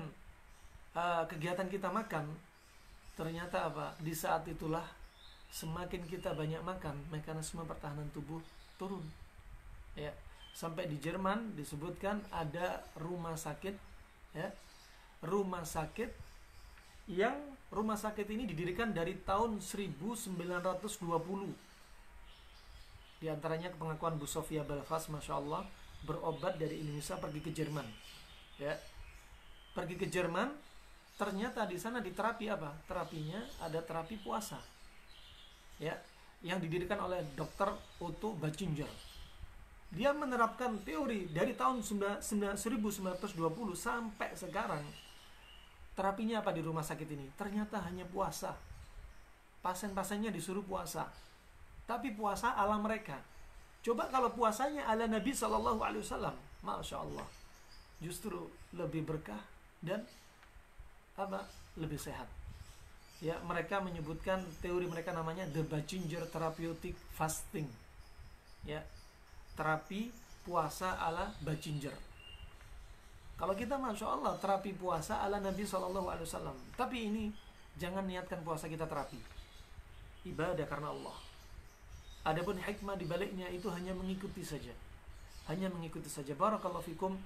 kegiatan kita makan, ternyata apa? Di saat itulah semakin kita banyak makan, mekanisme pertahanan tubuh turun. Ya, sampai di Jerman disebutkan ada rumah sakit, ya, rumah sakit ini didirikan dari tahun 1920. Di antaranya pengakuan Bu Sofia Balfas, masya Allah, berobat dari Indonesia pergi ke Jerman, ya, pergi ke Jerman. Ternyata di sana diterapi apa? Terapinya ada terapi puasa, ya, yang didirikan oleh Dr. Otto Bachinger. Dia menerapkan teori dari tahun 1920 sampai sekarang. Terapinya apa di rumah sakit ini? Ternyata hanya puasa. Pasien-pasiennya disuruh puasa, tapi puasa ala mereka. Coba kalau puasanya ala Nabi Shallallahu Alaihi Wasallam, masya Allah, justru lebih berkah dan lebih sehat. Ya, mereka menyebutkan teori mereka namanya the Bachinger therapeutic fasting. Ya, terapi puasa ala Bachinger. Kalau kita masya Allah terapi puasa ala Nabi Shallallahu Alaihi Wasallam, tapi ini jangan niatkan puasa kita terapi, ibadah karena Allah. Adapun hikmah di baliknya itu hanya mengikuti saja, Barakallahu fikum.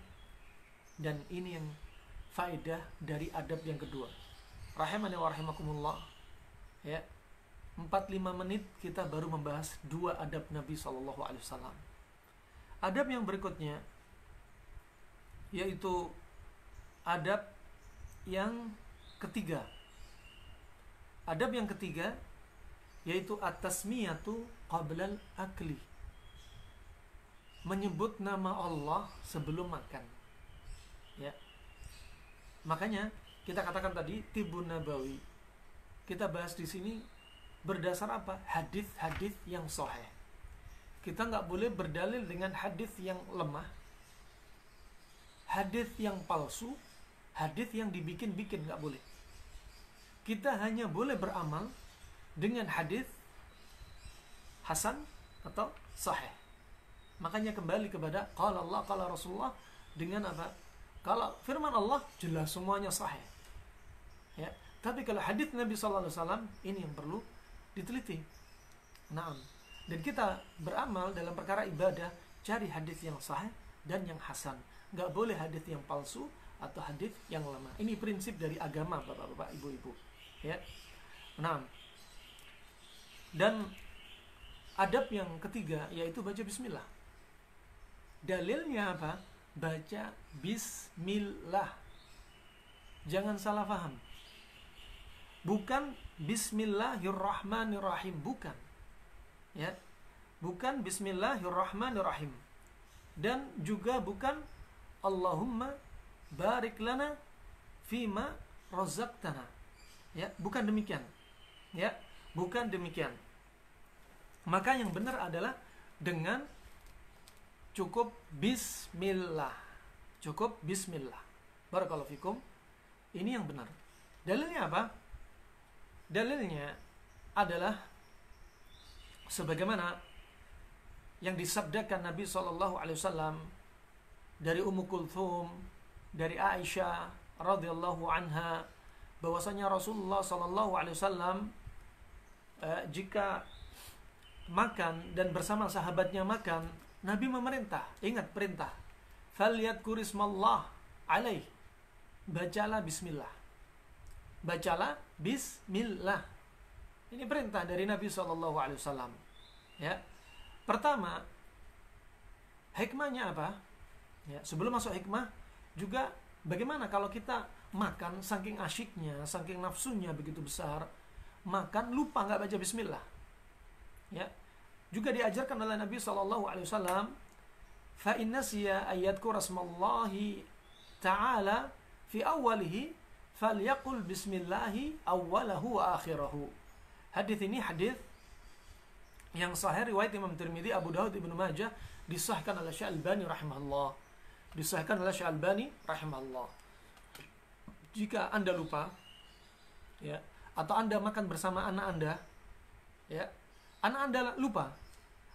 Dan ini yang faedah dari adab yang kedua. Rahimani wa rahimakumullah. Ya, 4-5 menit kita baru membahas 2 adab Nabi Shallallahu Alaihi Wasallam. Adab yang berikutnya yaitu adab yang ketiga. Adab yang ketiga yaitu at-tasmiyatu qablal akli. Menyebut nama Allah sebelum makan. Ya. Makanya kita katakan tadi Tibun Nabawi. Kita bahas di sini berdasar apa? Hadis-hadis yang sahih. Kita nggak boleh berdalil dengan hadis yang lemah, hadis yang palsu, hadis yang dibikin-bikin, nggak boleh. Kita hanya boleh beramal dengan hadis hasan atau sahih. Makanya kembali kepada qala Allah, qala Rasulullah dengan apa? Kalau firman Allah jelas semuanya sahih. Ya, tapi kalau hadis Nabi sallallahu alaihi wasallam ini yang perlu diteliti. Naam. Dan kita beramal dalam perkara ibadah cari hadis yang sahih dan yang hasan. Enggak boleh hadis yang palsu atau hadis yang lemah. Ini prinsip dari agama Bapak-bapak, Ibu-ibu. Ya. Naam. Dan adab yang ketiga yaitu baca bismillah. Dalilnya apa? Baca bismillah. Jangan salah paham. Bukan bismillahirrahmanirrahim, bukan. Ya. Bukan bismillahirrahmanirrahim. Dan juga bukan Allahumma barik lana fima razaqtana. Ya, bukan demikian. Ya, bukan demikian. Maka yang benar adalah dengan cukup bismillah. Cukup bismillah. Barakallahu fikum. Ini yang benar. Dalilnya apa? Dalilnya adalah sebagaimana yang disabdakan Nabi SAW dari Ummu Kulthum, dari Aisyah radhiyallahu anha, bahwasanya Rasulullah SAW jika makan dan bersama sahabatnya makan, Nabi memerintah, ingat perintah, falyadhkur ismallah alaih, bacalah bismillah. Bacalah bismillah. Ini perintah dari Nabi SAW. Ya. Pertama, hikmahnya apa? Ya, sebelum masuk hikmah, juga bagaimana kalau kita makan saking asyiknya, saking nafsunya begitu besar, makan lupa nggak baca bismillah. Ya. Juga diajarkan oleh Nabi SAW, fa inna siya ayatku rasmallahi ta'ala fi awalihi falyaqul bismillahi awwalahu wa akhirahu. Hadis ini hadis yang sahih riwayat Imam Tirmidzi, Abu Dawud, Ibnu Majah, disahkan oleh Syalbani rahimahullah. Disahkan oleh Syalbani rahimahullah. Jika Anda lupa, ya, atau Anda makan bersama anak Anda, ya, anak Anda lupa,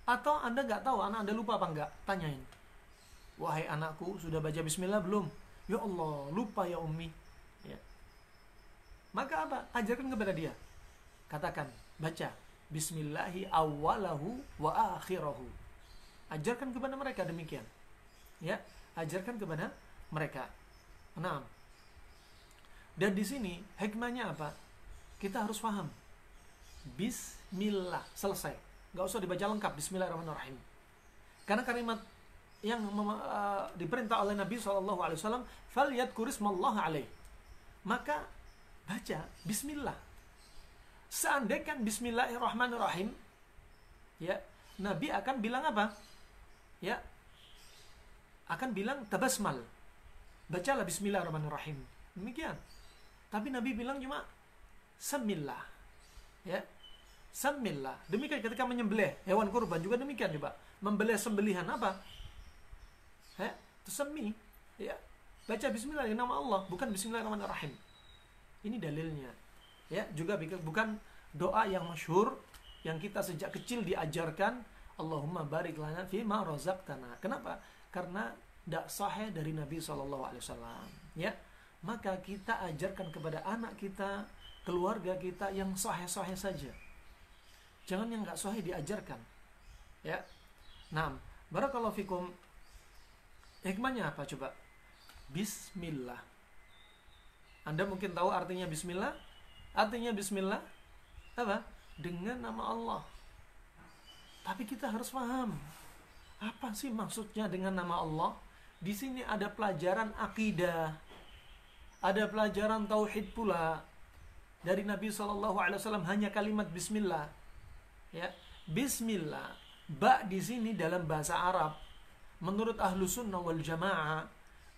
atau Anda nggak tahu anak Anda lupa apa enggak, tanyain, wahai anakku, sudah baca bismillah belum? Ya Allah, lupa ya Ummi. Ya. Maka apa? Ajarkan kepada dia. Katakan, baca bismillahi awwalahu wa akhirahu. Ajarkan kepada mereka demikian. Ya, ajarkan kepada mereka. Nah, dan di sini hikmahnya apa? Kita harus paham. Bismillah, selesai. Gak usah dibaca lengkap bismillahirrahmanirrahim. Karena kalimat yang diperintah oleh Nabi SAW, falyadhkur ismallah alaih. Maka baca bismillah. Seandainya bismillahirrahmanirrahim, ya, Nabi akan bilang apa? Ya, akan bilang tabasmal. Bacalah bismillahirrahmanirrahim. Demikian. Tapi Nabi bilang cuma semillah. Ya. Samillah. Demikian ketika menyembelih hewan kurban juga demikian coba. Membelih sembelihan apa? Tusammi. Ya. Baca bismillah dengan nama Allah, bukan bismillahirrahmanirrahim. Ini dalilnya. Ya, juga bukan doa yang masyhur yang kita sejak kecil diajarkan, Allahumma barik lana fi ma razaqtana. Kenapa? Karena tidak sahih dari Nabi SAW. Ya, maka kita ajarkan kepada anak kita, keluarga kita yang sahih-sahih saja. Jangan yang nggak sahih diajarkan. Ya. Nah, barakallahu fikum. Hikmahnya apa coba? Bismillah. Anda mungkin tahu artinya bismillah? Artinya bismillah apa? Dengan nama Allah. Tapi kita harus paham apa sih maksudnya dengan nama Allah? Di sini ada pelajaran akidah, ada pelajaran tauhid pula. Dari Nabi SAW hanya kalimat bismillah. Ya, bismillah. Ba di sini dalam bahasa Arab, menurut ahlu sunnah wal jamaah,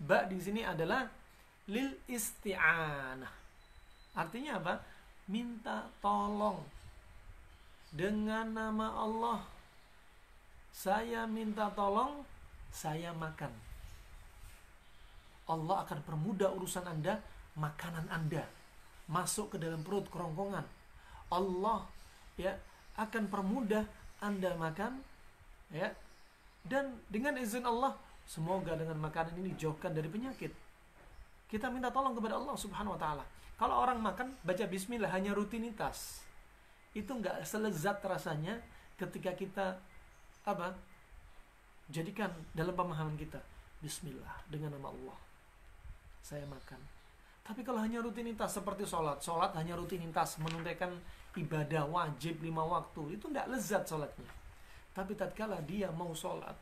ba di sini adalah lil isti'anah. Artinya apa? Minta tolong dengan nama Allah. Saya minta tolong, saya makan. Allah akan permudah urusan Anda, makanan Anda masuk ke dalam perut kerongkongan. Allah ya akan permudah Anda makan, ya. Dan dengan izin Allah, semoga dengan makanan ini jauhkan dari penyakit. Kita minta tolong kepada Allah Subhanahu wa taala. Kalau orang makan baca bismillah hanya rutinitas, itu enggak selezat rasanya ketika kita apa? Jadikan dalam pemahaman kita bismillah dengan nama Allah saya makan. Tapi kalau hanya rutinitas seperti sholat hanya rutinitas, menunaikan ibadah wajib 5 waktu, itu enggak lezat sholatnya. Tapi tatkala dia mau sholat,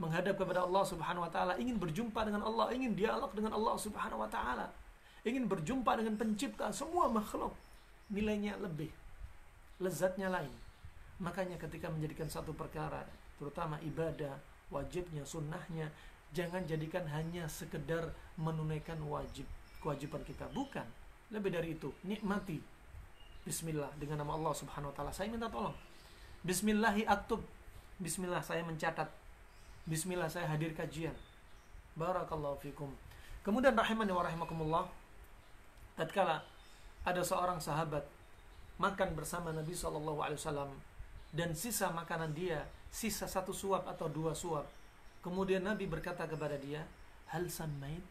menghadap kepada Allah Subhanahu wa taala, ingin berjumpa dengan Allah, ingin dialog dengan Allah Subhanahu wa taala, ingin berjumpa dengan pencipta semua makhluk, nilainya lebih, lezatnya lain. Makanya ketika menjadikan satu perkara, terutama ibadah, wajibnya, sunnahnya, jangan jadikan hanya sekedar menunaikan kewajiban kita. Bukan. Lebih dari itu, nikmati. Bismillah dengan nama Allah Subhanahu wa taala. Saya minta tolong. Bismillahi aktub. Bismillah saya mencatat. Bismillah saya hadir kajian. Barakallahu fikum. Kemudian rahimani wa rahimakumullah, tatkala ada seorang sahabat makan bersama Nabi SAW dan sisa makanan dia sisa 1 suap atau 2 suap. Kemudian Nabi berkata kepada dia, hal sammait?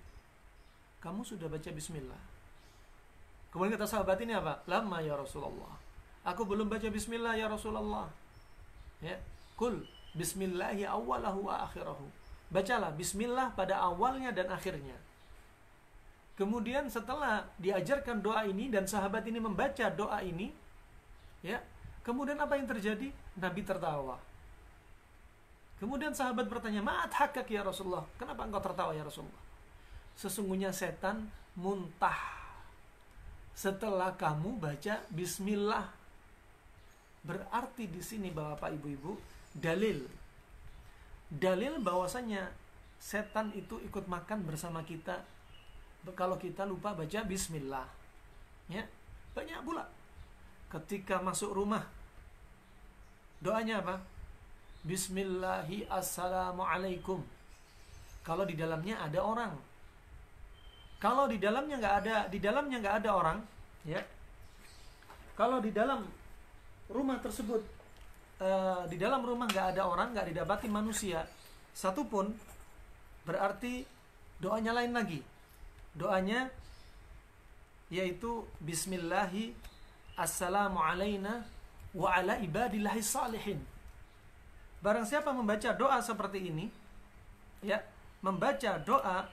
Kamu sudah baca bismillah? Kemudian kata sahabat ini apa? Lama ya Rasulullah. Aku belum baca bismillah ya Rasulullah. Ya, kul bismillahi awwalahu wa akhirahu. Bacalah bismillah pada awalnya dan akhirnya. Kemudian setelah diajarkan doa ini dan sahabat ini membaca doa ini, ya, kemudian apa yang terjadi? Nabi tertawa. Kemudian sahabat bertanya, "Ma'at hakak ya Rasulullah? Kenapa engkau tertawa ya Rasulullah?" Sesungguhnya setan muntah setelah kamu baca bismillah. Berarti di sini Bapak Ibu-ibu, dalil bahwasanya setan itu ikut makan bersama kita kalau kita lupa baca bismillah. Ya, banyak pula ketika masuk rumah doanya apa? Bismillahi assalamualaikum. Kalau di dalamnya ada orang. Kalau di dalamnya nggak ada orang, ya. Kalau di dalam rumah tersebut, di dalam rumah nggak ada orang, nggak didapati manusia satupun, berarti doanya lain lagi. Doanya yaitu Bismillahi assalamu alayna wa ala ibadillahi salihin. Barang siapa membaca doa seperti ini, ya, membaca doa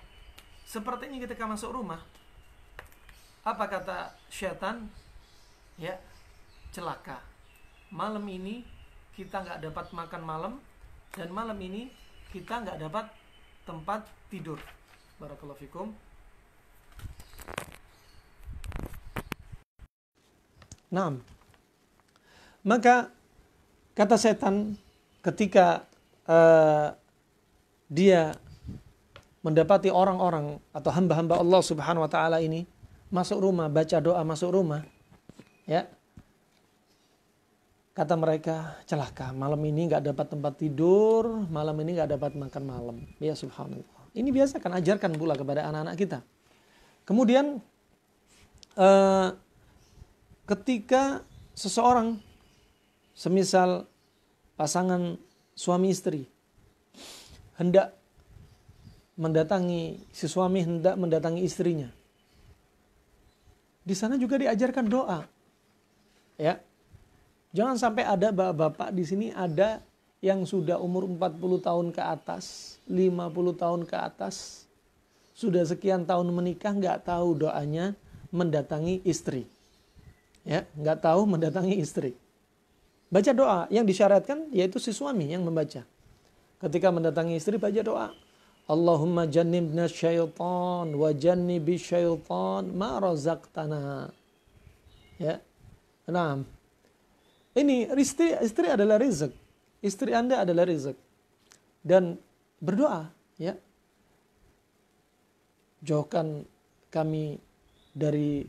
seperti ini ketika masuk rumah, apa kata syaitan? Ya, celaka. Malam ini kita nggak dapat makan malam, dan malam ini kita nggak dapat tempat tidur. Barakallahu fikum. Nah, maka kata setan ketika dia mendapati orang-orang atau hamba-hamba Allah Subhanahu wa taala ini masuk rumah, baca doa masuk rumah, ya, Kata mereka, celaka, malam ini nggak dapat tempat tidur, malam ini nggak dapat makan malam. Ya subhanallah. Ini biasakan, ajarkan pula kepada anak-anak kita. Kemudian ketika seseorang, semisal pasangan suami istri, hendak mendatangi, si suami hendak mendatangi istrinya, di sana juga diajarkan doa. Ya. Jangan sampai ada bapak-bapak di sini ada yang sudah umur 40 tahun ke atas, 50 tahun ke atas, sudah sekian tahun menikah nggak tahu doanya mendatangi istri. Ya, nggak tahu mendatangi istri. Baca doa yang disyariatkan yaitu si suami yang membaca. Ketika mendatangi istri baca doa. Allahumma jannibna syaitan wa jannibi syaitan ma razaqtana. Ya. Nah, ini istri adalah rezeki. Istri Anda adalah rezeki. Dan berdoa, ya. Jauhkan kami dari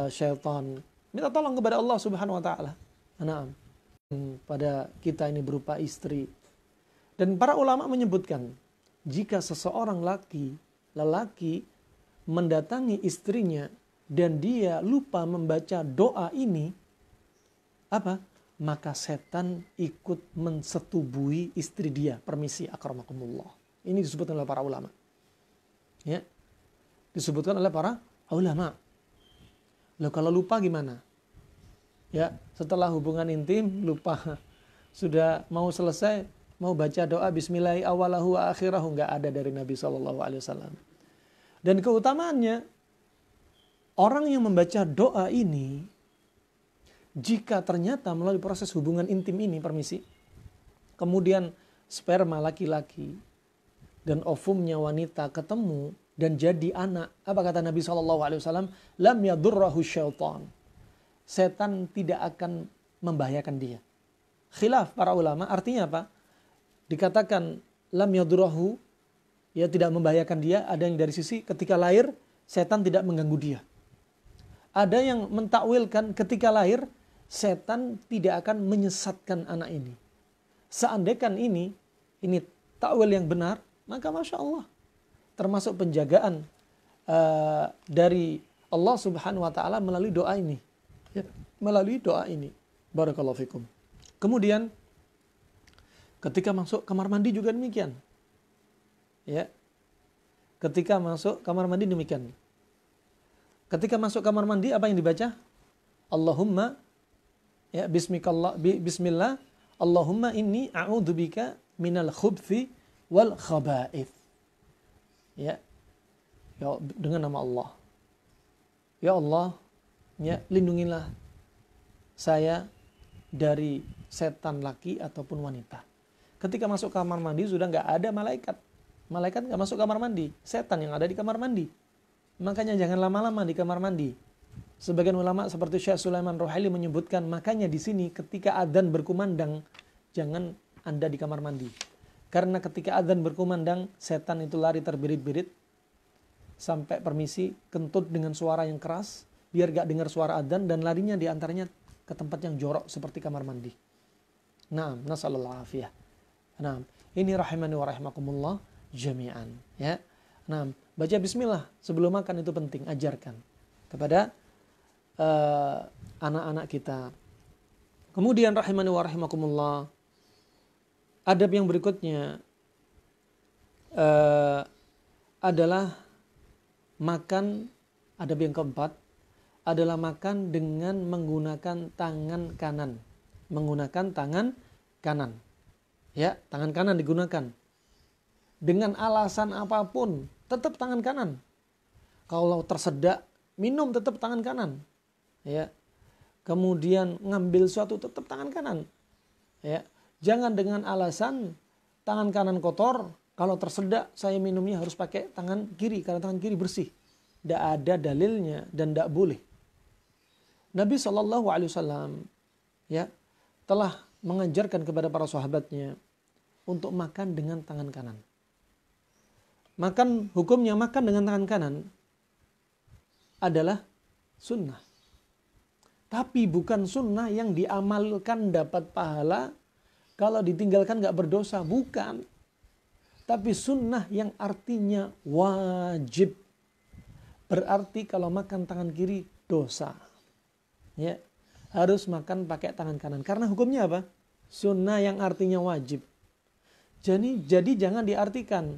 syaitan. Minta tolong kepada Allah Subhanahu wa taala. Nah, pada kita ini berupa istri. Dan para ulama menyebutkan, jika seseorang lelaki mendatangi istrinya dan dia lupa membaca doa ini, apa? Maka setan ikut mensetubui istri dia. Permisi, akramakumullah. Ini disebutkan oleh para ulama. Ya. Disebutkan oleh para ulama. Loh, kalau lupa gimana? Ya, setelah hubungan intim lupa. Sudah mau selesai, mau baca doa bismillahi awalahu wa akhirahu, enggak ada dari Nabi SAW. Dan keutamaannya, orang yang membaca doa ini, jika ternyata melalui proses hubungan intim ini, permisi, kemudian sperma laki-laki dan ovumnya wanita ketemu dan jadi anak, apa kata Nabi SAW? Lam yadurrahu syaitan. Setan tidak akan membahayakan dia. Khilaf para ulama, artinya apa? Dikatakan lam yadurrahu, ya tidak membahayakan dia, ada yang dari sisi ketika lahir, setan tidak mengganggu dia. Ada yang mentakwilkan ketika lahir, setan tidak akan menyesatkan anak ini. Seandainya ini takwil yang benar, maka Masya Allah. Termasuk penjagaan dari Allah Subhanahu wa ta'ala melalui doa ini. Ya, melalui doa ini. Barakallahu fikum. Kemudian, ketika masuk kamar mandi juga demikian. Ya. Ketika masuk kamar mandi demikian. Ketika masuk kamar mandi, apa yang dibaca? Allahumma, ya, bismillah, Allahumma inni a'udzubika minal khubthi wal khaba'ith. Ya, dengan nama Allah. Ya Allah, ya, lindungilah saya dari setan laki ataupun wanita. Ketika masuk kamar mandi sudah nggak ada malaikat. Malaikat nggak masuk kamar mandi. Setan yang ada di kamar mandi. Makanya jangan lama-lama di kamar mandi. Sebagian ulama seperti Syekh Sulaiman Ruhaili menyebutkan, makanya di sini ketika adzan berkumandang, jangan Anda di kamar mandi. Karena ketika adzan berkumandang, setan itu lari terbirit-birit sampai permisi kentut dengan suara yang keras, biar gak dengar suara adzan, dan larinya diantaranya ke tempat yang jorok seperti kamar mandi. Nah, nasallallahu afiyah. Nah, ini rahimani wa rahimakumullah jami'an. Ya. Nah, baca bismillah sebelum makan itu penting, ajarkan kepada anak-anak kita. Kemudian rahimani wa rahimakumullah, adab yang berikutnya adalah makan. Adab yang keempat adalah makan dengan menggunakan tangan kanan. Menggunakan tangan kanan. Ya, tangan kanan digunakan. Dengan alasan apapun, tetap tangan kanan. Kalau tersedak, minum tetap tangan kanan. Ya. Kemudian ngambil sesuatu tetap tangan kanan. Ya. Jangan dengan alasan tangan kanan kotor, kalau tersedak saya minumnya harus pakai tangan kiri karena tangan kiri bersih. Tidak ada dalilnya dan tidak boleh. Nabi SAW ya telah mengajarkan kepada para sahabatnya untuk makan dengan tangan kanan. Hukumnya makan dengan tangan kanan adalah sunnah. Tapi bukan sunnah yang diamalkan dapat pahala, kalau ditinggalkan gak berdosa. Bukan. Tapi sunnah yang artinya wajib. Berarti kalau makan tangan kiri dosa. Ya, harus makan pakai tangan kanan. Karena hukumnya apa? Sunnah yang artinya wajib. Jadi jangan diartikan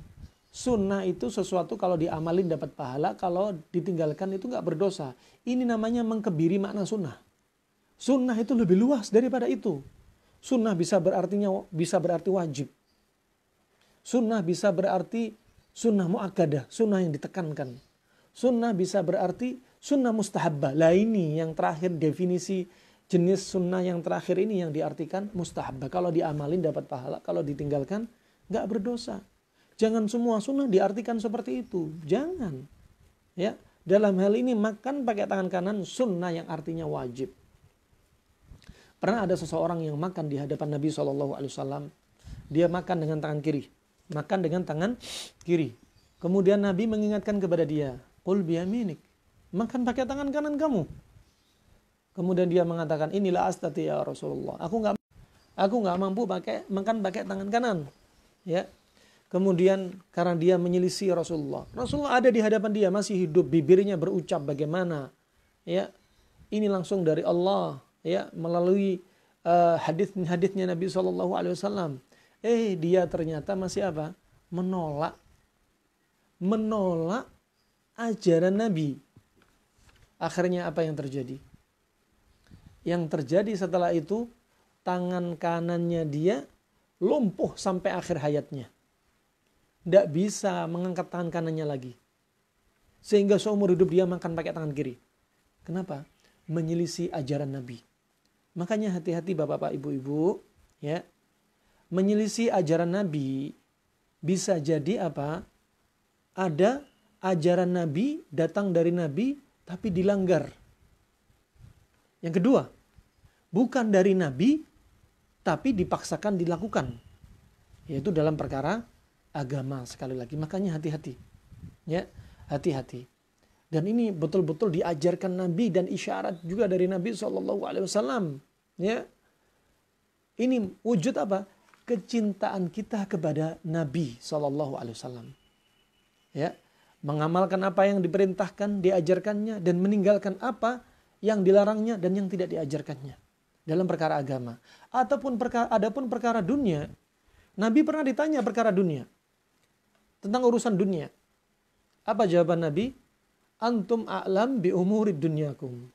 sunnah itu sesuatu kalau diamalin dapat pahala, kalau ditinggalkan itu gak berdosa. Ini namanya mengkebiri makna sunnah. Sunnah itu lebih luas daripada itu. Sunnah bisa berarti wajib. Sunnah bisa berarti sunnah muakkadah, sunnah yang ditekankan. Sunnah bisa berarti sunnah mustahabbah. Lah ini yang terakhir, definisi jenis sunnah yang terakhir ini yang diartikan mustahabbah. Kalau diamalin dapat pahala, kalau ditinggalkan gak berdosa. Jangan semua sunnah diartikan seperti itu. Jangan. Ya, dalam hal ini makan pakai tangan kanan sunnah yang artinya wajib. Pernah ada seseorang yang makan di hadapan Nabi SAW. Dia makan dengan tangan kiri. Makan dengan tangan kiri. Kemudian Nabi mengingatkan kepada dia, qul biyaminik, makan pakai tangan kanan kamu. Kemudian dia mengatakan, inilah astati ya Rasulullah. Aku nggak mampu makan pakai tangan kanan. Ya. Kemudian karena dia menyelisih Rasulullah ada di hadapan dia, masih hidup, bibirnya berucap bagaimana. Ya. Ini langsung dari Allah, ya, melalui hadisnya Nabi SAW. Dia ternyata masih apa? Menolak ajaran Nabi. Akhirnya apa yang terjadi? Yang terjadi setelah itu, tangan kanannya dia lumpuh sampai akhir hayatnya. Tidak bisa mengangkat tangan kanannya lagi. Sehingga seumur hidup dia makan pakai tangan kiri. Kenapa? Menyelisih ajaran Nabi. Makanya hati-hati bapak-bapak, ibu-ibu, ya. Menyelisih ajaran Nabi bisa jadi apa? Ada ajaran Nabi, datang dari Nabi, tapi dilanggar. Yang kedua, bukan dari Nabi, tapi dipaksakan dilakukan. Yaitu dalam perkara agama sekali lagi. Makanya hati-hati. Ya, hati-hati. Dan ini betul-betul diajarkan Nabi dan isyarat juga dari Nabi SAW. Ya, ini wujud apa? Kecintaan kita kepada Nabi SAW. Ya, mengamalkan apa yang diperintahkan, diajarkannya, dan meninggalkan apa yang dilarangnya dan yang tidak diajarkannya dalam perkara agama. Adapun perkara dunia, Nabi pernah ditanya perkara dunia, tentang urusan dunia. Apa jawaban Nabi? Antum a'lam bi umurid dunyakum.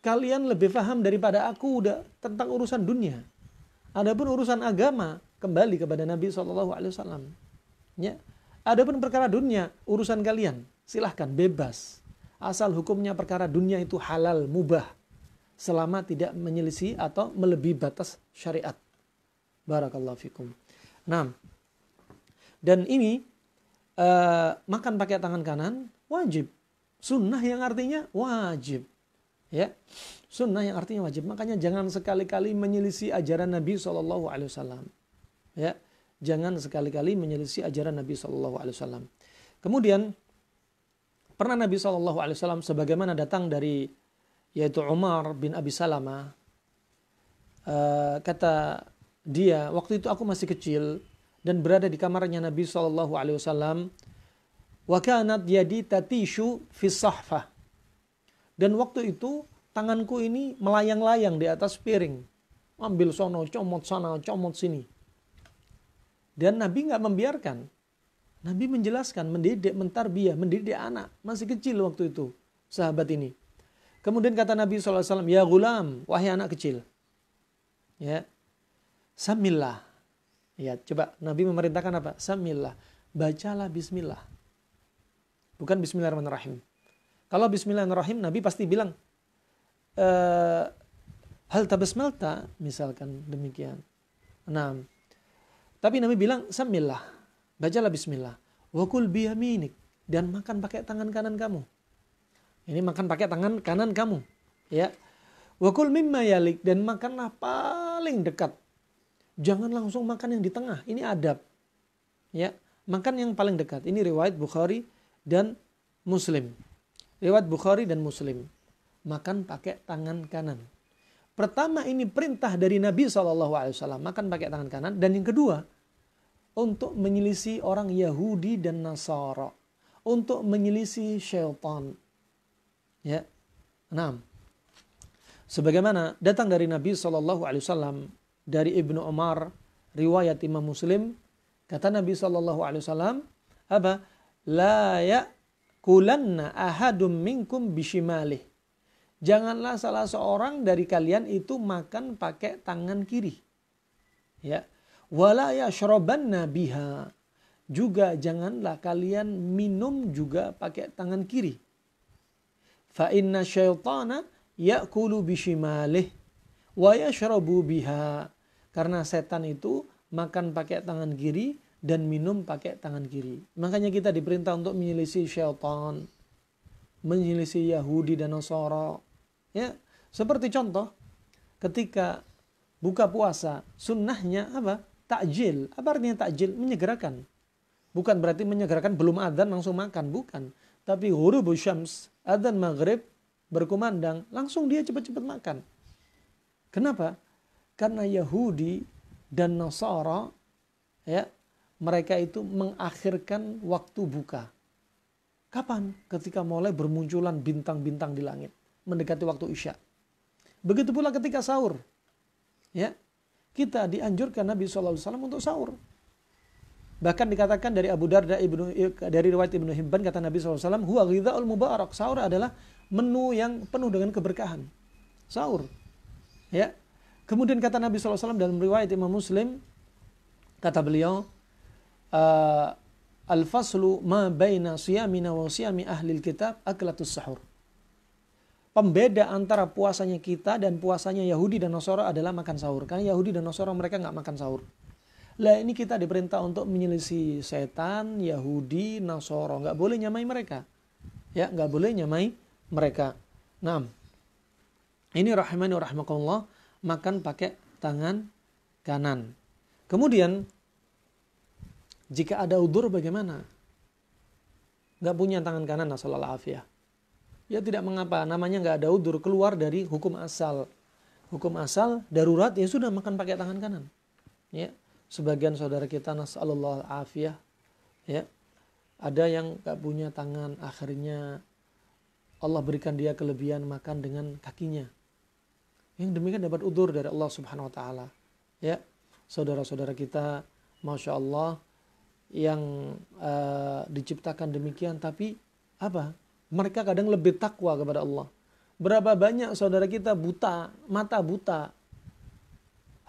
Kalian lebih paham daripada aku tentang urusan dunia. Adapun urusan agama, kembali kepada Nabi SAW. Ya. Adapun perkara dunia, urusan kalian. Silahkan, bebas. Asal hukumnya perkara dunia itu halal, mubah. Selama tidak menyelisih atau melebihi batas syariat. Barakallahu fikum. Nah, dan ini makan pakai tangan kanan wajib. Sunnah yang artinya wajib. Ya, sunnah yang artinya wajib. Makanya jangan sekali-kali menyelisih ajaran Nabi SAW. Ya, jangan sekali-kali menyelisih ajaran Nabi SAW. Kemudian pernah Nabi SAW sebagaimana datang dari yaitu Umar bin Abi Salamah, kata dia, waktu itu aku masih kecil dan berada di kamarnya Nabi SAW. Wa kanat yadi tatishu fi sahfah. Dan waktu itu tanganku ini melayang-layang di atas piring. Ambil sono, comot sana, comot sini. Dan Nabi nggak membiarkan. Nabi menjelaskan, mendidik, mentarbiyah, mendidik anak. Masih kecil waktu itu, sahabat ini. Kemudian kata Nabi SAW, ya gulam, wahai anak kecil. Ya, samillah. Ya, coba Nabi memerintahkan apa? Samillah. Bacalah bismillah. Bukan bismillahirrahmanirrahim. Kalau bismillahirrahmanirrahim, Nabi pasti bilang, hal tabasmalta, misalkan demikian. Nah, tapi Nabi bilang, samillah. Bacalah bismillah. Wakul biyaminik. Dan makan pakai tangan kanan kamu. Ini makan pakai tangan kanan kamu. Ya. Wakul mimma yalik. Dan makanlah paling dekat. Jangan langsung makan yang di tengah. Ini adab. Ya. Makan yang paling dekat. Ini riwayat Bukhari dan Muslim. Riwayat Bukhari dan Muslim. makan pakai tangan kanan. Pertama, ini perintah dari Nabi SAW, makan pakai tangan kanan. Dan yang kedua, untuk menyelisih orang Yahudi dan Nasara, untuk menyelisih syaitan. Ya, 6. Sebagaimana datang dari Nabi SAW dari Ibnu Umar, riwayat Imam Muslim, kata Nabi SAW, apa? La ya'kulanna ahadum minkum bishimalih. Janganlah salah seorang dari kalian itu makan pakai tangan kiri. Ya. Wala yashrabanna biha. Juga janganlah kalian minum juga pakai tangan kiri. Fa inna syaitana ya'kulu bishimalih wa yashrabu biha. Karena setan itu makan pakai tangan kiri dan minum pakai tangan kiri. Makanya kita diperintah untuk menyelisih syaitan, menyelisih Yahudi dan Nasara. Ya, seperti contoh ketika buka puasa, sunnahnya apa? Takjil. Apa artinya takjil? Menyegerakan. Bukan berarti menyegerakan belum adzan langsung makan, bukan. Tapi ghurubus syams, adzan maghrib berkumandang, langsung dia cepat-cepat makan. Kenapa? Karena Yahudi dan Nasara, ya, mereka itu mengakhirkan waktu buka. Kapan? Ketika mulai bermunculan bintang-bintang di langit, mendekati waktu Isya. Begitu pula ketika sahur. Ya, kita dianjurkan Nabi SAW untuk sahur. Bahkan dikatakan dari Abu Darda, dari riwayat Ibnu Hibban, kata Nabi SAW, huwa ghidha'ul mubarak. Sahur adalah menu yang penuh dengan keberkahan. Sahur. Ya. Kemudian kata Nabi SAW dalam riwayat Imam Muslim, kata beliau, al-faslu ma baina siyamina wa siyami ahlil kitab aklatus sahur. Pembeda antara puasanya kita dan puasanya Yahudi dan Nasara adalah makan sahur. Karena Yahudi dan Nasara mereka nggak makan sahur. Lah ini kita diperintah untuk menyelisih setan, Yahudi, Nasara. Nggak boleh nyamai mereka. Ya, nggak boleh nyamai mereka. Nah, ini rahimani wa rahimakumullah, makan pakai tangan kanan. Kemudian, jika ada udzur bagaimana? Nggak punya tangan kanan, nasallallahu afiyah. Ya tidak mengapa, namanya nggak ada udzur, keluar dari hukum asal. Hukum asal darurat, ya sudah makan pakai tangan kanan. Ya, sebagian saudara kita nasallallahu afiyah, ya, ada yang nggak punya tangan, akhirnya Allah berikan dia kelebihan makan dengan kakinya. Yang demikian dapat udzur dari Allah Subhanahu wa taala. Ya, saudara-saudara kita, Masya Allah, yang diciptakan demikian, tapi apa? Mereka kadang lebih takwa kepada Allah. Berapa banyak saudara kita buta, mata buta,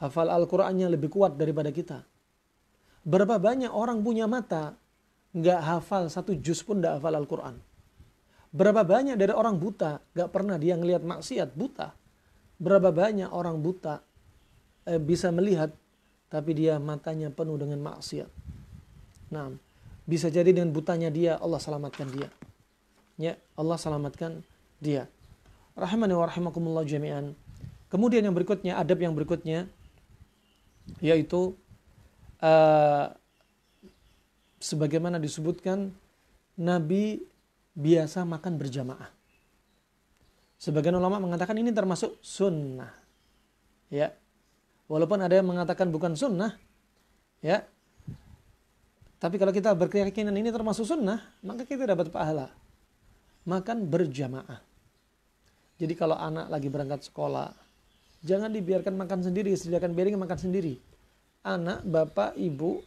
hafal Al-Qur'annya lebih kuat daripada kita. Berapa banyak orang punya mata, nggak hafal satu juz pun nggak hafal Al-Qur'an. Berapa banyak dari orang buta, nggak pernah dia ngelihat maksiat, buta. Berapa banyak orang buta bisa melihat, tapi dia matanya penuh dengan maksiat. Nah, bisa jadi dengan butanya dia Allah selamatkan dia. Ya, Allah selamatkan dia. Rahimani wa rahimakumullah jami'an. Kemudian yang berikutnya, adab yang berikutnya, yaitu sebagaimana disebutkan, Nabi biasa makan berjamaah. Sebagian ulama mengatakan ini termasuk sunnah. Ya, walaupun ada yang mengatakan bukan sunnah, ya, tapi kalau kita berkeyakinan ini termasuk sunnah, maka kita dapat pahala. Makan berjamaah. Jadi kalau anak lagi berangkat sekolah, jangan dibiarkan makan sendiri, sediakan piring makan sendiri. Anak, bapak, ibu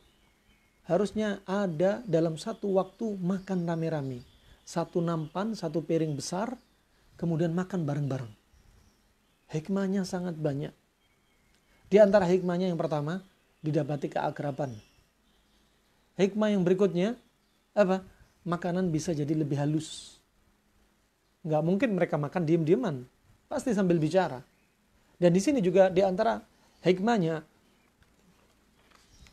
harusnya ada dalam satu waktu makan rame-rame. Satu nampan, satu piring besar, kemudian makan bareng-bareng. Hikmahnya sangat banyak. Di antara hikmahnya yang pertama, didapati keakraban. Hikmah yang berikutnya, apa? Makanan bisa jadi lebih halus. Nggak mungkin mereka makan diam-diaman, pasti sambil bicara. Dan di sini juga di antara hikmahnya,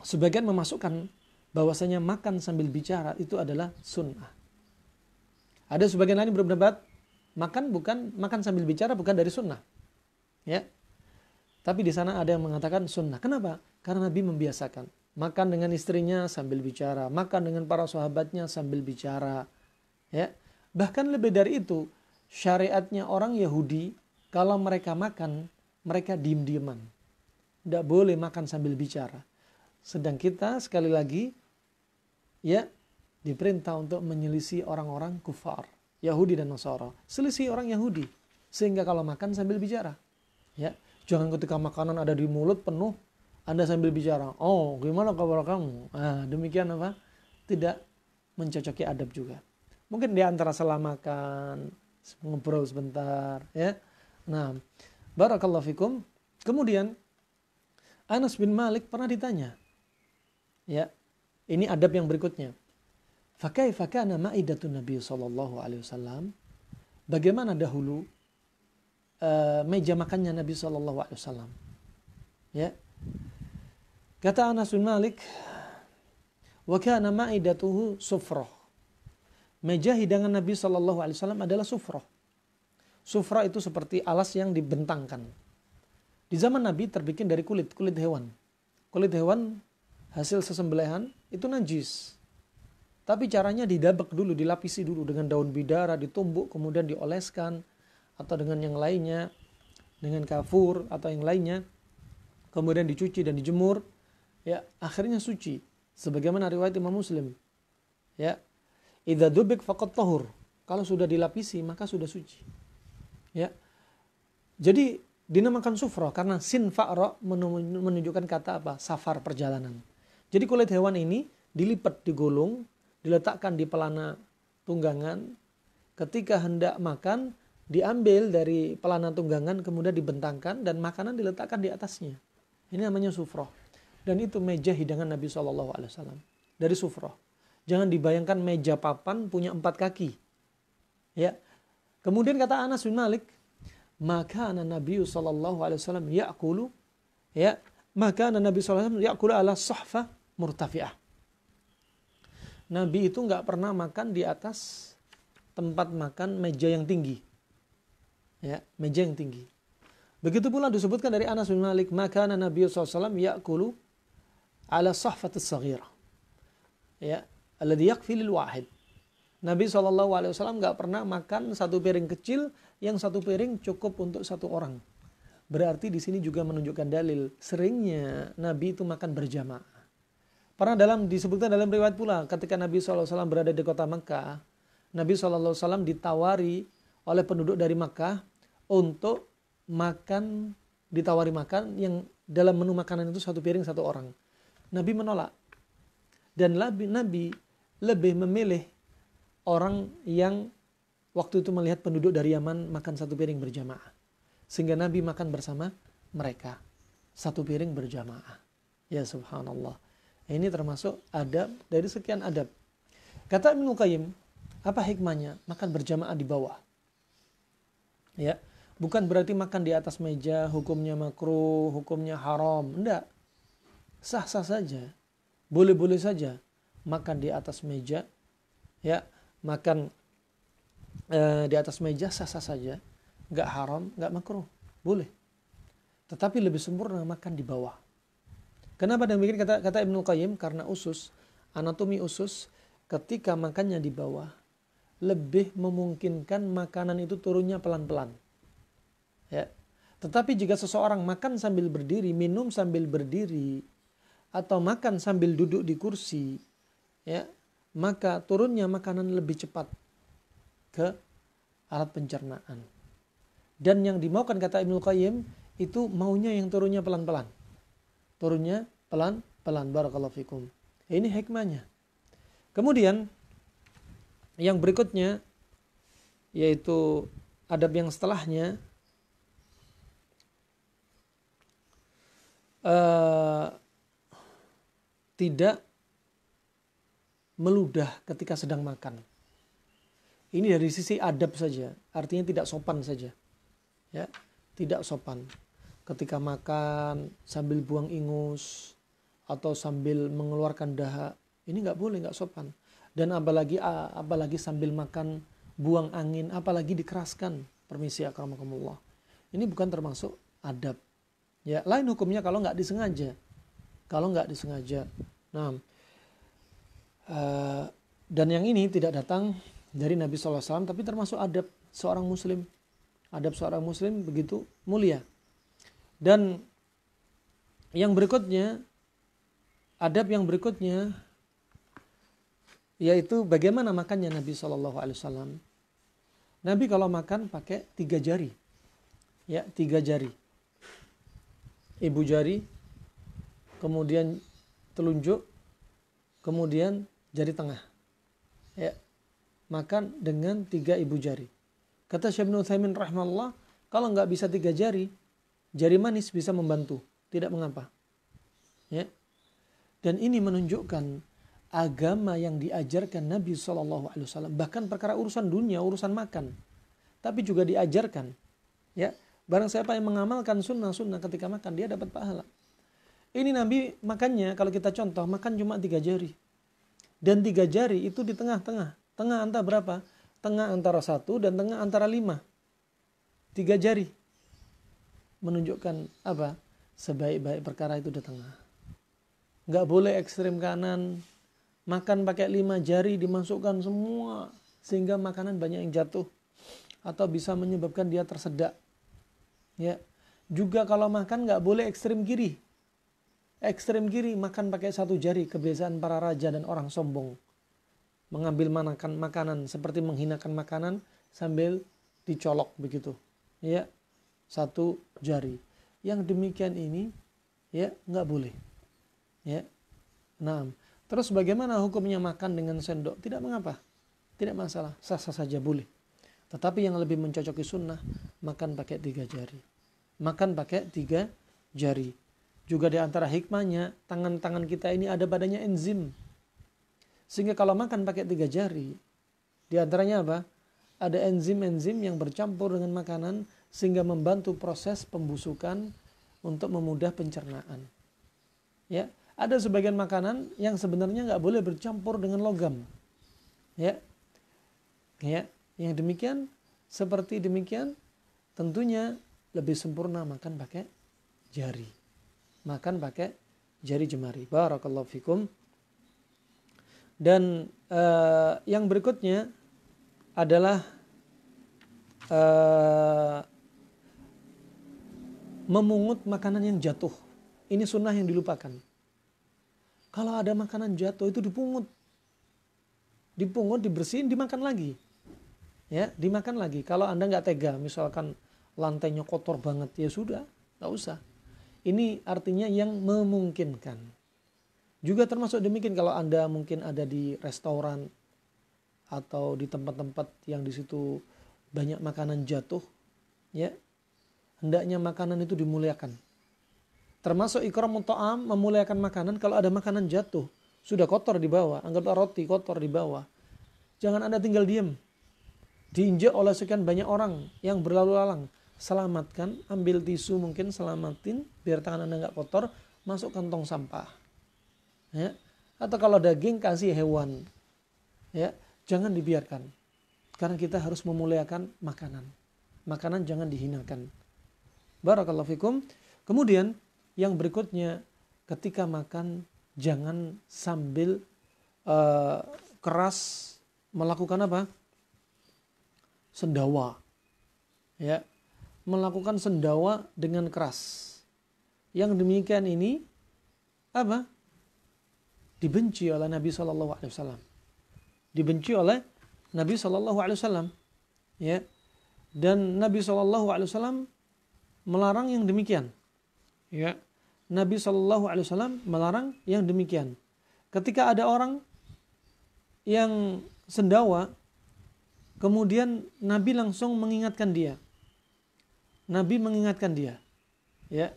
sebagian memasukkan bahwasanya makan sambil bicara itu adalah sunnah. Ada sebagian lain berpendapat makan sambil bicara bukan dari sunnah. Ya. Tapi di sana ada yang mengatakan sunnah. Kenapa? Karena Nabi membiasakan makan dengan istrinya sambil bicara, makan dengan para sahabatnya sambil bicara. Ya. Bahkan lebih dari itu, syariatnya orang Yahudi, kalau mereka makan, mereka diem-dieman. Tidak boleh makan sambil bicara. Sedang kita sekali lagi ya diperintah untuk menyelisih orang-orang kufar, Yahudi dan Nasara. Selisih orang Yahudi. Sehingga kalau makan sambil bicara. Ya, jangan ketika makanan ada di mulut penuh, Anda sambil bicara. Oh, gimana kabar kamu? Demikian apa? Tidak mencocoki adab juga. Mungkin di antara setelah makan, ngobrol sebentar. Ya. Nah, barakallahu fikum. Kemudian, Anas bin Malik pernah ditanya. Ya, ini adab yang berikutnya. Fakaifa kana ma'idatun Nabi sallallahu alaihi wasallam? Bagaimana dahulu meja makannya Nabi sallallahu alaihi wasallam? Ya. Kata Anas bin Malik, wa kana ma'idatuhu sufrah. Meja hidangan Nabi sallallahu alaihi wasallam adalah sufrah. Sufrah itu seperti alas yang dibentangkan. Di zaman Nabi terbikin dari kulit hewan. Kulit hewan hasil sesembelihan itu najis. Tapi caranya didabek dulu, dilapisi dulu dengan daun bidara, ditumbuk, kemudian dioleskan. Atau dengan yang lainnya, dengan kafur atau yang lainnya. Kemudian dicuci dan dijemur. Ya, akhirnya suci. Sebagaimana riwayat Imam Muslim. Ya, idza dubik faqad tahur. Kalau sudah dilapisi, maka sudah suci. Ya. Jadi dinamakan sufrah karena sin fa'ra menunjukkan kata apa? Safar, perjalanan. Jadi kulit hewan ini dilipat, digulung, diletakkan di pelana tunggangan. Ketika hendak makan, diambil dari pelana tunggangan, kemudian dibentangkan dan makanan diletakkan di atasnya. Ini namanya sufrah. Dan itu meja hidangan Nabi SAW. Dari sufrah. Jangan dibayangkan meja papan punya 4 kaki. Ya. Kemudian kata Anas bin Malik, maka Nabi sallallahu alaihi wasallam ya'kulu ya maka Nabi sallallahu alaihi wasallam ya'kulu ala sahfa murtafi'ah. Nabi itu enggak pernah makan di atas tempat makan meja yang tinggi. Ya, meja yang tinggi. Begitu pula disebutkan dari Anas bin Malik, maka Nabi sallallahu alaihi wasallam ya'kulu ala sahfatis saghirah. Ya, alladhi yakfi lil wahid. Nabi SAW nggak pernah makan satu piring kecil yang satu piring cukup untuk satu orang. Berarti di sini juga menunjukkan dalil seringnya Nabi itu makan berjamaah. Pernah disebutkan dalam riwayat pula ketika Nabi SAW berada di kota Makkah, Nabi SAW ditawari oleh penduduk dari Makkah untuk ditawari makan yang dalam menu makanan itu satu piring satu orang. Nabi menolak. Dan Nabi lebih memilih orang yang waktu itu melihat penduduk dari Yaman makan satu piring berjamaah. Sehingga Nabi makan bersama mereka. Satu piring berjamaah. Ya subhanallah. Ini termasuk adab dari sekian adab. Kata Ibnu Qayyim, apa hikmahnya makan berjamaah di bawah? Ya, bukan berarti makan di atas meja hukumnya makruh, hukumnya haram. Enggak. Sah-sah saja. Boleh-boleh saja makan di atas meja. Ya, makan di atas meja sah-sah saja, nggak haram, nggak makruh, boleh. Tetapi lebih sempurna makan di bawah. Kenapa demikian kata Ibnu Qayyim? Karena anatomi usus, ketika makannya di bawah, lebih memungkinkan makanan itu turunnya pelan-pelan. Ya. Tetapi jika seseorang makan sambil berdiri, minum sambil berdiri, atau makan sambil duduk di kursi, ya, maka turunnya makanan lebih cepat ke alat pencernaan. Dan yang dimaukan kata Ibnu Qayyim itu maunya yang turunnya pelan-pelan. Turunnya pelan-pelan. Barakallahu fikum. Ini hikmahnya. Kemudian yang berikutnya yaitu adab yang setelahnya tidak meludah ketika sedang makan. Ini dari sisi adab saja, artinya tidak sopan saja. Ya, tidak sopan. Ketika makan sambil buang ingus atau sambil mengeluarkan dahak, ini nggak boleh, nggak sopan. Dan apalagi sambil makan buang angin, apalagi dikeraskan. Permisi akramakumullah. Ini bukan termasuk adab. Ya, lain hukumnya kalau nggak disengaja. Nah, dan yang ini tidak datang dari Nabi SAW, tapi termasuk adab seorang muslim. Adab seorang muslim begitu mulia. Dan yang berikutnya, adab yang berikutnya yaitu bagaimana makannya Nabi SAW. Nabi kalau makan pakai 3 jari. Ya, 3 jari. Ibu jari, kemudian telunjuk, kemudian jari tengah. Ya, makan dengan 3 ibu jari. Kata Syekh Ibnu Utsaimin rahimahullah, kalau nggak bisa 3 jari, jari manis bisa membantu, tidak mengapa. Ya. Dan ini menunjukkan agama yang diajarkan Nabi SAW. Bahkan perkara urusan dunia, urusan makan, tapi juga diajarkan. Ya, barang siapa yang mengamalkan sunnah-sunnah ketika makan, dia dapat pahala. Ini Nabi makannya, kalau kita contoh, makan cuma 3 jari. Dan 3 jari itu di tengah-tengah. Tengah antara berapa? Tengah antara 1 dan tengah antara 5. 3 jari. Menunjukkan apa? Sebaik-baik perkara itu di tengah. Nggak boleh ekstrem kanan. Makan pakai 5 jari dimasukkan semua. Sehingga makanan banyak yang jatuh. Atau bisa menyebabkan dia tersedak. Ya. Juga kalau makan nggak boleh ekstrem kiri. Ekstrem kiri makan pakai 1 jari. Kebiasaan para raja dan orang sombong. Mengambil makanan seperti menghinakan makanan sambil dicolok begitu. Ya. 1 jari. Yang demikian ini ya nggak boleh. Ya. Nah, terus bagaimana hukumnya makan dengan sendok? Tidak mengapa. Tidak masalah. Sah-sah saja boleh. Tetapi yang lebih mencocoki sunnah, makan pakai 3 jari. Makan pakai 3 jari. Juga di antara hikmahnya, tangan-tangan kita ini ada badannya enzim. Sehingga kalau makan pakai 3 jari, di antaranya apa? Ada enzim-enzim yang bercampur dengan makanan sehingga membantu proses pembusukan untuk memudah pencernaan. Ya, ada sebagian makanan yang sebenarnya nggak boleh bercampur dengan logam. Ya, ya, yang demikian, seperti demikian, tentunya lebih sempurna makan pakai jari. Makan pakai jari jemari. Barakallahu fikum. Dan yang berikutnya adalah memungut makanan yang jatuh. Ini sunnah yang dilupakan. Kalau ada makanan jatuh itu dipungut. Dipungut, dibersihin, dimakan lagi. Ya, dimakan lagi. Kalau Anda nggak tega, misalkan lantainya kotor banget, ya sudah, nggak usah. Ini artinya yang memungkinkan. Juga termasuk demikian kalau Anda mungkin ada di restoran atau di tempat-tempat yang di situ banyak makanan jatuh, ya, hendaknya makanan itu dimuliakan. Termasuk ikram ta'am, memuliakan makanan. Kalau ada makanan jatuh, sudah kotor di bawah, anggaplah roti kotor di bawah, jangan Anda tinggal diam. Diinjak oleh sekian banyak orang yang berlalu lalang, selamatkan, ambil tisu mungkin, selamatin, biar tangan Anda nggak kotor, masuk kantong sampah. Ya. Atau kalau daging kasih hewan, ya, jangan dibiarkan, karena kita harus memuliakan makanan. Makanan jangan dihinakan. Barakallahu fikum. Kemudian yang berikutnya, ketika makan jangan sambil keras melakukan apa? Sendawa. Ya, melakukan sendawa dengan keras. Yang demikian ini apa? Dibenci oleh Nabi SAW. Dibenci oleh Nabi SAW. Ya. Dan Nabi SAW melarang yang demikian. Ya. Nabi SAW melarang yang demikian. Ketika ada orang yang sendawa, kemudian Nabi langsung mengingatkan dia. Nabi mengingatkan dia. Ya.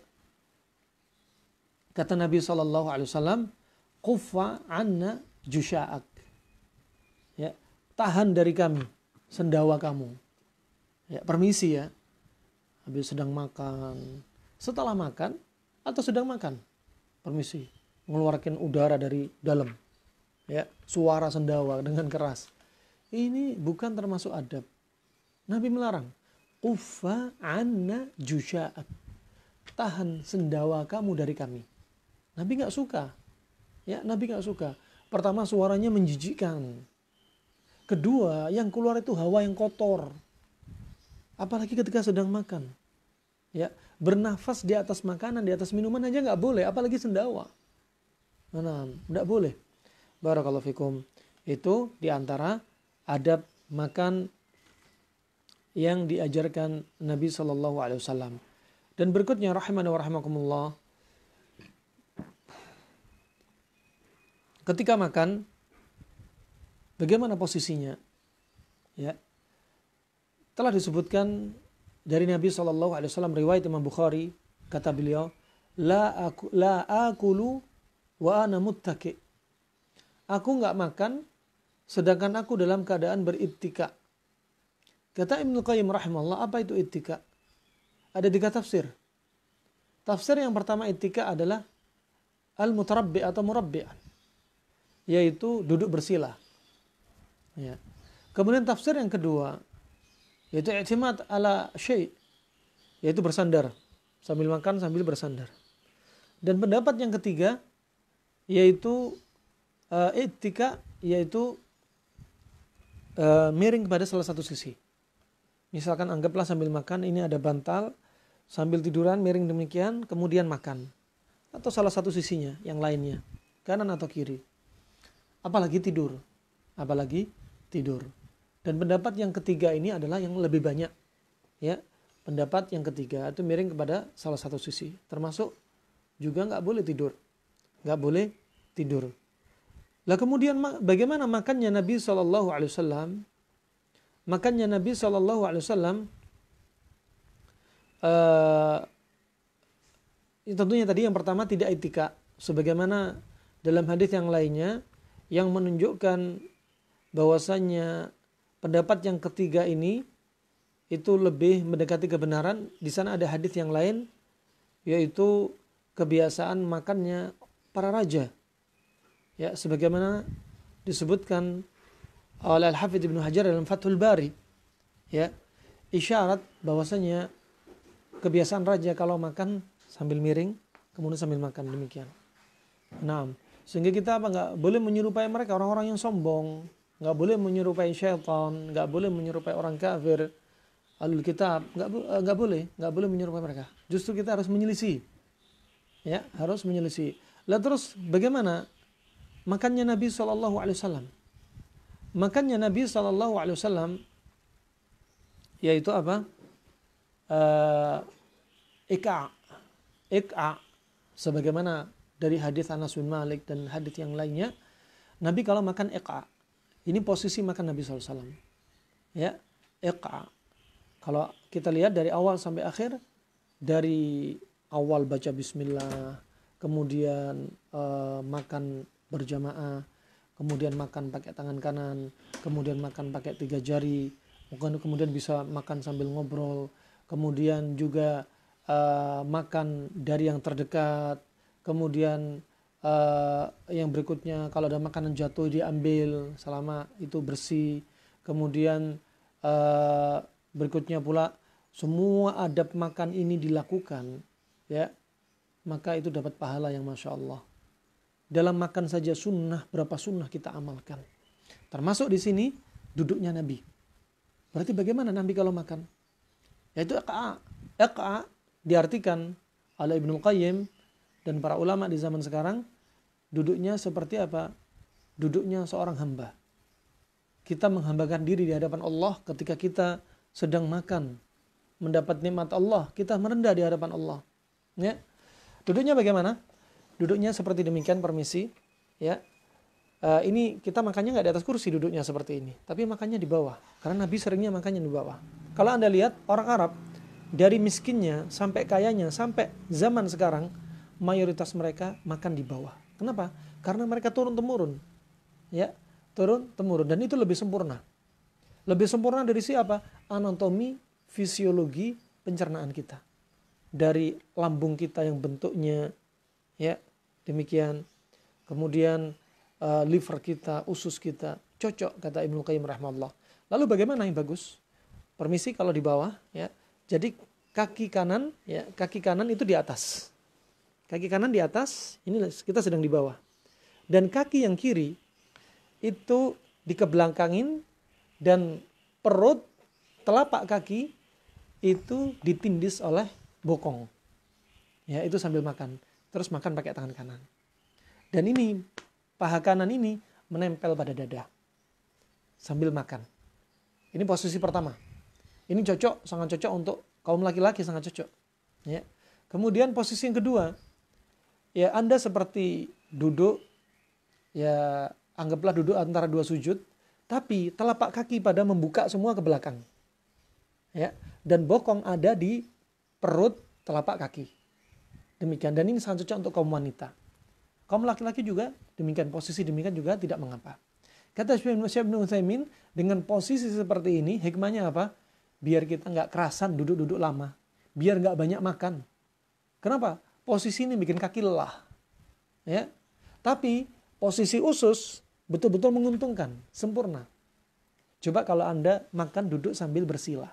Kata Nabi SAW, Kuffa anna jusha'ak. Ya, tahan dari kami sendawa kamu. Ya, permisi ya. Habis sedang makan, setelah makan atau sedang makan, permisi, mengeluarkan udara dari dalam. Ya, suara sendawa dengan keras. Ini bukan termasuk adab. Nabi melarang. Kuffa anna jusha'ak. Tahan sendawa kamu dari kami. Nabi enggak suka. Ya, Nabi nggak suka. Pertama, suaranya menjijikkan. Kedua, yang keluar itu hawa yang kotor. apalagi ketika sedang makan. Ya, bernafas di atas makanan, di atas minuman aja nggak boleh, apalagi sendawa. Nah, nggak boleh. Barakallahu fikum. Itu diantara adab makan yang diajarkan Nabi SAW. Dan berikutnya rahimani wa rahimakumullah, ketika makan bagaimana posisinya? Ya, telah disebutkan dari Nabi SAW, riwayat Imam Bukhari, kata beliau, la akulu wa ana muttaki. Aku enggak makan sedangkan aku dalam keadaan berittika. Kata Ibnu Qayyim rahimahullah, apa itu ittika? Ada 3 tafsir. Tafsir yang pertama ittika adalah al-mutarabbi atau murabbi'an, yaitu duduk bersila. Ya. Kemudian tafsir yang kedua yaitu i'timad ala syai', yaitu bersandar, sambil makan sambil bersandar. Dan pendapat yang ketiga yaitu ittika, yaitu miring kepada salah satu sisi. Misalkan anggaplah sambil makan ini ada bantal, sambil tiduran miring demikian, kemudian makan. Atau salah satu sisinya, yang lainnya, kanan atau kiri. Apalagi tidur. Dan pendapat yang ketiga ini adalah yang lebih banyak. Ya, pendapat yang ketiga itu miring kepada salah satu sisi. Termasuk juga nggak boleh tidur. Lah kemudian bagaimana makannya Nabi SAW? Makannya Nabi SAW tentunya tadi yang pertama tidak ittika, sebagaimana dalam hadis yang lainnya yang menunjukkan bahwasannya pendapat yang ketiga ini itu lebih mendekati kebenaran. Di sana ada hadis yang lain, yaitu kebiasaan makannya para raja. Ya, sebagaimana disebutkan oleh Al-Hafidz Ibnu Hajar dalam Fathul Bari. Ya, isyarat bahwasanya kebiasaan raja kalau makan sambil miring, kemudian sambil makan demikian. Nah, sehingga kita nggak boleh menyerupai mereka, orang-orang yang sombong, nggak boleh menyerupai syaitan, nggak boleh menyerupai orang kafir, ahlul kitab, nggak boleh menyerupai mereka. Justru kita harus menyelisih, ya, harus menyelisih. Lah terus bagaimana makannya Nabi SAW? Makannya Nabi SAW yaitu apa? Iqa, sebagaimana dari hadis Anas bin Malik dan hadis yang lainnya, Nabi kalau makan iqa. Ini posisi makan Nabi SAW. Ya, iqa. Kalau kita lihat dari awal sampai akhir, dari awal baca bismillah, kemudian makan berjamaah, kemudian makan pakai tangan kanan, kemudian makan pakai 3 jari, kemudian bisa makan sambil ngobrol, kemudian juga makan dari yang terdekat, kemudian yang berikutnya kalau ada makanan jatuh diambil selama itu bersih, kemudian berikutnya pula semua adab makan ini dilakukan, ya, maka itu dapat pahala yang Masya Allah. Dalam makan saja sunnah, berapa sunnah kita amalkan. Termasuk di sini duduknya Nabi. Berarti bagaimana Nabi kalau makan? Yaitu iqa. Iqa diartikan oleh Ibnu Qayyim dan para ulama di zaman sekarang, duduknya seperti apa? Duduknya seorang hamba. Kita menghambakan diri di hadapan Allah ketika kita sedang makan. Mendapat nikmat Allah, kita merendah di hadapan Allah. Ya. Duduknya bagaimana? Duduknya seperti demikian, permisi. Ya. Ini kita makannya nggak di atas kursi, duduknya seperti ini, tapi makannya di bawah. Karena Nabi seringnya makannya di bawah. Kalau Anda lihat orang Arab, dari miskinnya sampai kayanya, sampai zaman sekarang, mayoritas mereka makan di bawah. Kenapa? Karena mereka turun-temurun. Ya, turun-temurun. Dan itu lebih sempurna. Lebih sempurna dari siapa? Anatomi, fisiologi, pencernaan kita. Dari lambung kita yang bentuknya, ya, demikian. Kemudian liver kita, usus kita, cocok, kata Ibnu Qayyim rahimahullah. Lalu bagaimana yang bagus? Permisi kalau di bawah, ya. Jadi kaki kanan, ya, kaki kanan itu di atas. Kaki kanan di atas, ini kita sedang di bawah. Dan kaki yang kiri itu dikebelakangin, dan perut, telapak kaki itu ditindis oleh bokong. Ya, itu sambil makan. Terus makan pakai tangan kanan. Dan ini, paha kanan ini menempel pada dada. Sambil makan. Ini posisi pertama. Ini cocok, sangat cocok untuk kaum laki-laki, sangat cocok. Ya. Kemudian posisi yang kedua, ya Anda seperti duduk, ya anggaplah duduk antara dua sujud, tapi telapak kaki pada membuka semua ke belakang. Ya, dan bokong ada di perut telapak kaki. Demikian, dan ini sangat cocok untuk kaum wanita. Kaum laki-laki juga demikian, posisi demikian juga tidak mengapa. Kata Syekh Ibnu Utsaimin, dengan posisi seperti ini hikmahnya apa? Biar kita nggak kerasan duduk-duduk lama, biar nggak banyak makan. Kenapa? Posisi ini bikin kaki lelah. Ya, tapi posisi usus betul-betul menguntungkan, sempurna. Coba kalau Anda makan duduk sambil bersila.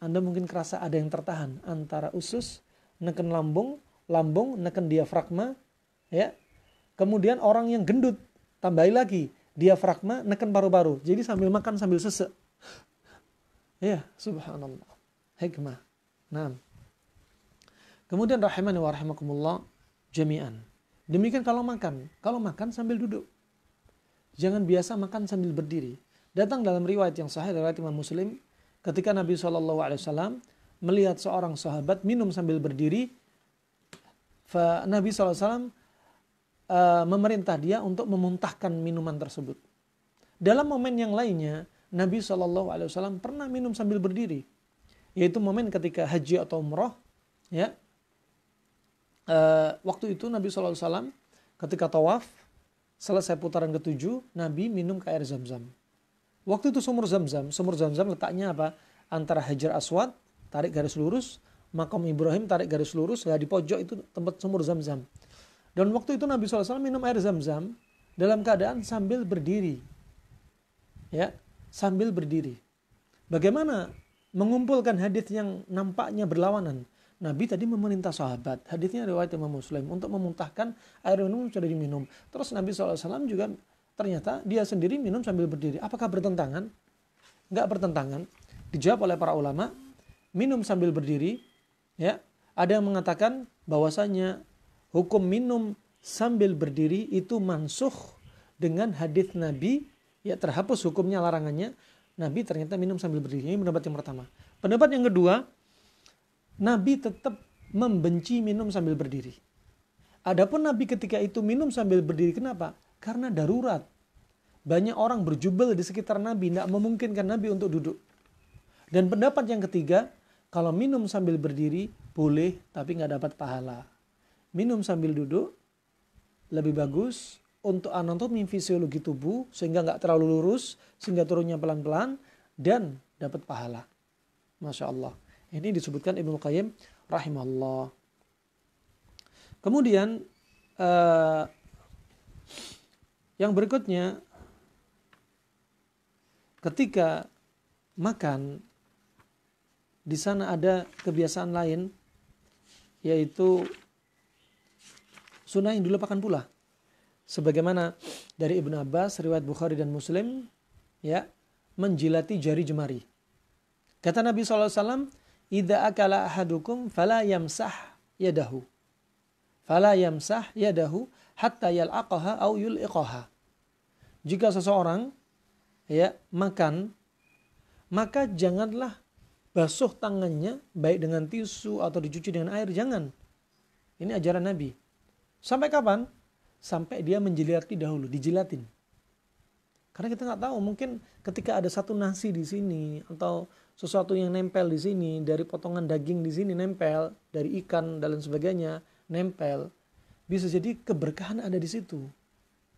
Anda mungkin kerasa ada yang tertahan antara usus, neken lambung, neken diafragma, ya. Kemudian orang yang gendut, tambahin lagi diafragma, neken paru-paru. Jadi sambil makan sambil sesek. Ya, subhanallah. Hikmah. Nah. Kemudian rahimani wa rahimakumullah jami'an. Demikian kalau makan sambil duduk. Jangan biasa makan sambil berdiri. Datang dalam riwayat yang sahih riwayat Imam Muslim, ketika Nabi SAW melihat seorang sahabat minum sambil berdiri, Nabi SAW memerintah dia untuk memuntahkan minuman tersebut. Dalam momen yang lainnya, Nabi SAW pernah minum sambil berdiri, yaitu momen ketika haji atau umrah. Ya, waktu itu Nabi SAW ketika tawaf, selesai putaran ke-7, Nabi minum ke air Zam-Zam. Waktu itu sumur Zam-Zam letaknya apa? Antara Hajar Aswad, tarik garis lurus, Makam Ibrahim, tarik garis lurus, di pojok itu tempat sumur Zam-Zam. Dan waktu itu Nabi SAW minum air Zam-Zam dalam keadaan sambil berdiri. Ya, sambil berdiri. Bagaimana mengumpulkan hadis yang nampaknya berlawanan? Nabi tadi memerintah sahabat, hadisnya riwayat Imam Muslim, untuk memuntahkan air minum sudah diminum. Terus Nabi SAW juga ternyata dia sendiri minum sambil berdiri. Apakah bertentangan? Enggak bertentangan. Dijawab oleh para ulama, minum sambil berdiri, ya, ada yang mengatakan bahwasanya hukum minum sambil berdiri itu mansukh dengan hadis Nabi, ya terhapus hukumnya, larangannya. Nabi ternyata minum sambil berdiri. Ini pendapat yang pertama. Pendapat yang kedua, Nabi tetap membenci minum sambil berdiri. Adapun Nabi ketika itu minum sambil berdiri, kenapa? Karena darurat. Banyak orang berjubel di sekitar Nabi, tidak memungkinkan Nabi untuk duduk. Dan pendapat yang ketiga, kalau minum sambil berdiri boleh, tapi nggak dapat pahala. Minum sambil duduk lebih bagus untuk anatomi fisiologi tubuh, sehingga nggak terlalu lurus, sehingga turunnya pelan-pelan, dan dapat pahala. Masya Allah. Ini disebutkan Ibnu Qayyim rahimahullah. Kemudian yang berikutnya, ketika makan, di sana ada kebiasaan lain, yaitu sunnah yang dilupakan pula. Sebagaimana dari Ibnu Abbas, riwayat Bukhari dan Muslim, ya, menjilati jari jemari. Kata Nabi SAW, "Idza akala ahadukum fala yamsah yadahu. Fala yamsah yadahu hatta yal'aqaha aw yul'iqaha." Jika seseorang, ya, makan, maka janganlah basuh tangannya baik dengan tisu atau dicuci dengan air, jangan. Ini ajaran Nabi. Sampai kapan? Sampai dia menjilati dahulu, dijilatin. Karena kita nggak tahu, mungkin ketika ada satu nasi di sini atau sesuatu yang nempel di sini, dari potongan daging di sini nempel, dari ikan dan lain sebagainya nempel, bisa jadi keberkahan ada di situ.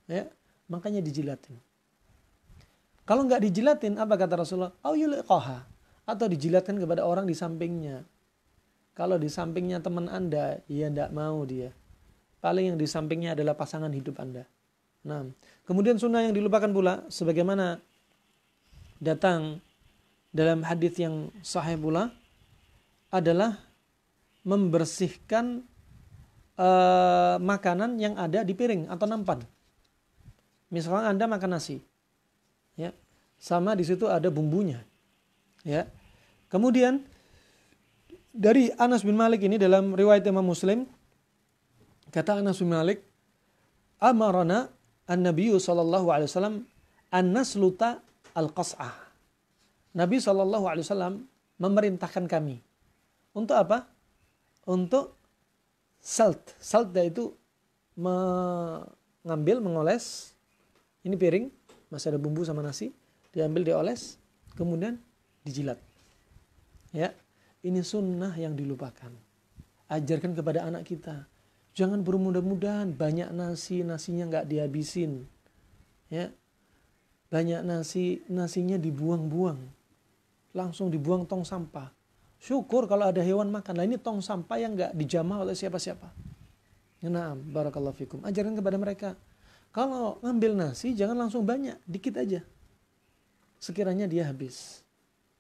Ya, makanya dijilatin. Kalau nggak dijilatin, apa kata Rasulullah? Atau dijilatkan kepada orang di sampingnya. Kalau di sampingnya teman Anda, ya nggak mau dia. Paling yang di sampingnya adalah pasangan hidup Anda. Nah, kemudian sunnah yang dilupakan pula, sebagaimana datang dalam hadis yang sahih pula, adalah membersihkan makanan yang ada di piring atau nampan. Misalnya Anda makan nasi, ya, sama di situ ada bumbunya, ya. Kemudian Dari Anas bin Malik ini dalam riwayat Imam Muslim, kata Anas bin Malik, amarana an-nabiyyu sallallahu alaihi wasallam an nasluta al-qas'ah. Nabi sallallahu alaihi wasallam memerintahkan kami untuk apa? Untuk salt. Salt yaitu mengoles. Ini piring, masih ada bumbu sama nasi, diambil, dioles, kemudian dijilat. Ya, ini sunnah yang dilupakan. Ajarkan kepada anak kita. Jangan bermudah-mudahan banyak nasinya nggak dihabisin. Ya, banyak nasinya dibuang-buang. Langsung dibuang tong sampah. Syukur kalau ada hewan makan. Nah ini tong sampah yang nggak dijamah oleh siapa-siapa. Nah, barakallahu fikum. Ajarkan kepada mereka. Kalau ngambil nasi jangan langsung banyak, dikit aja. Sekiranya dia habis.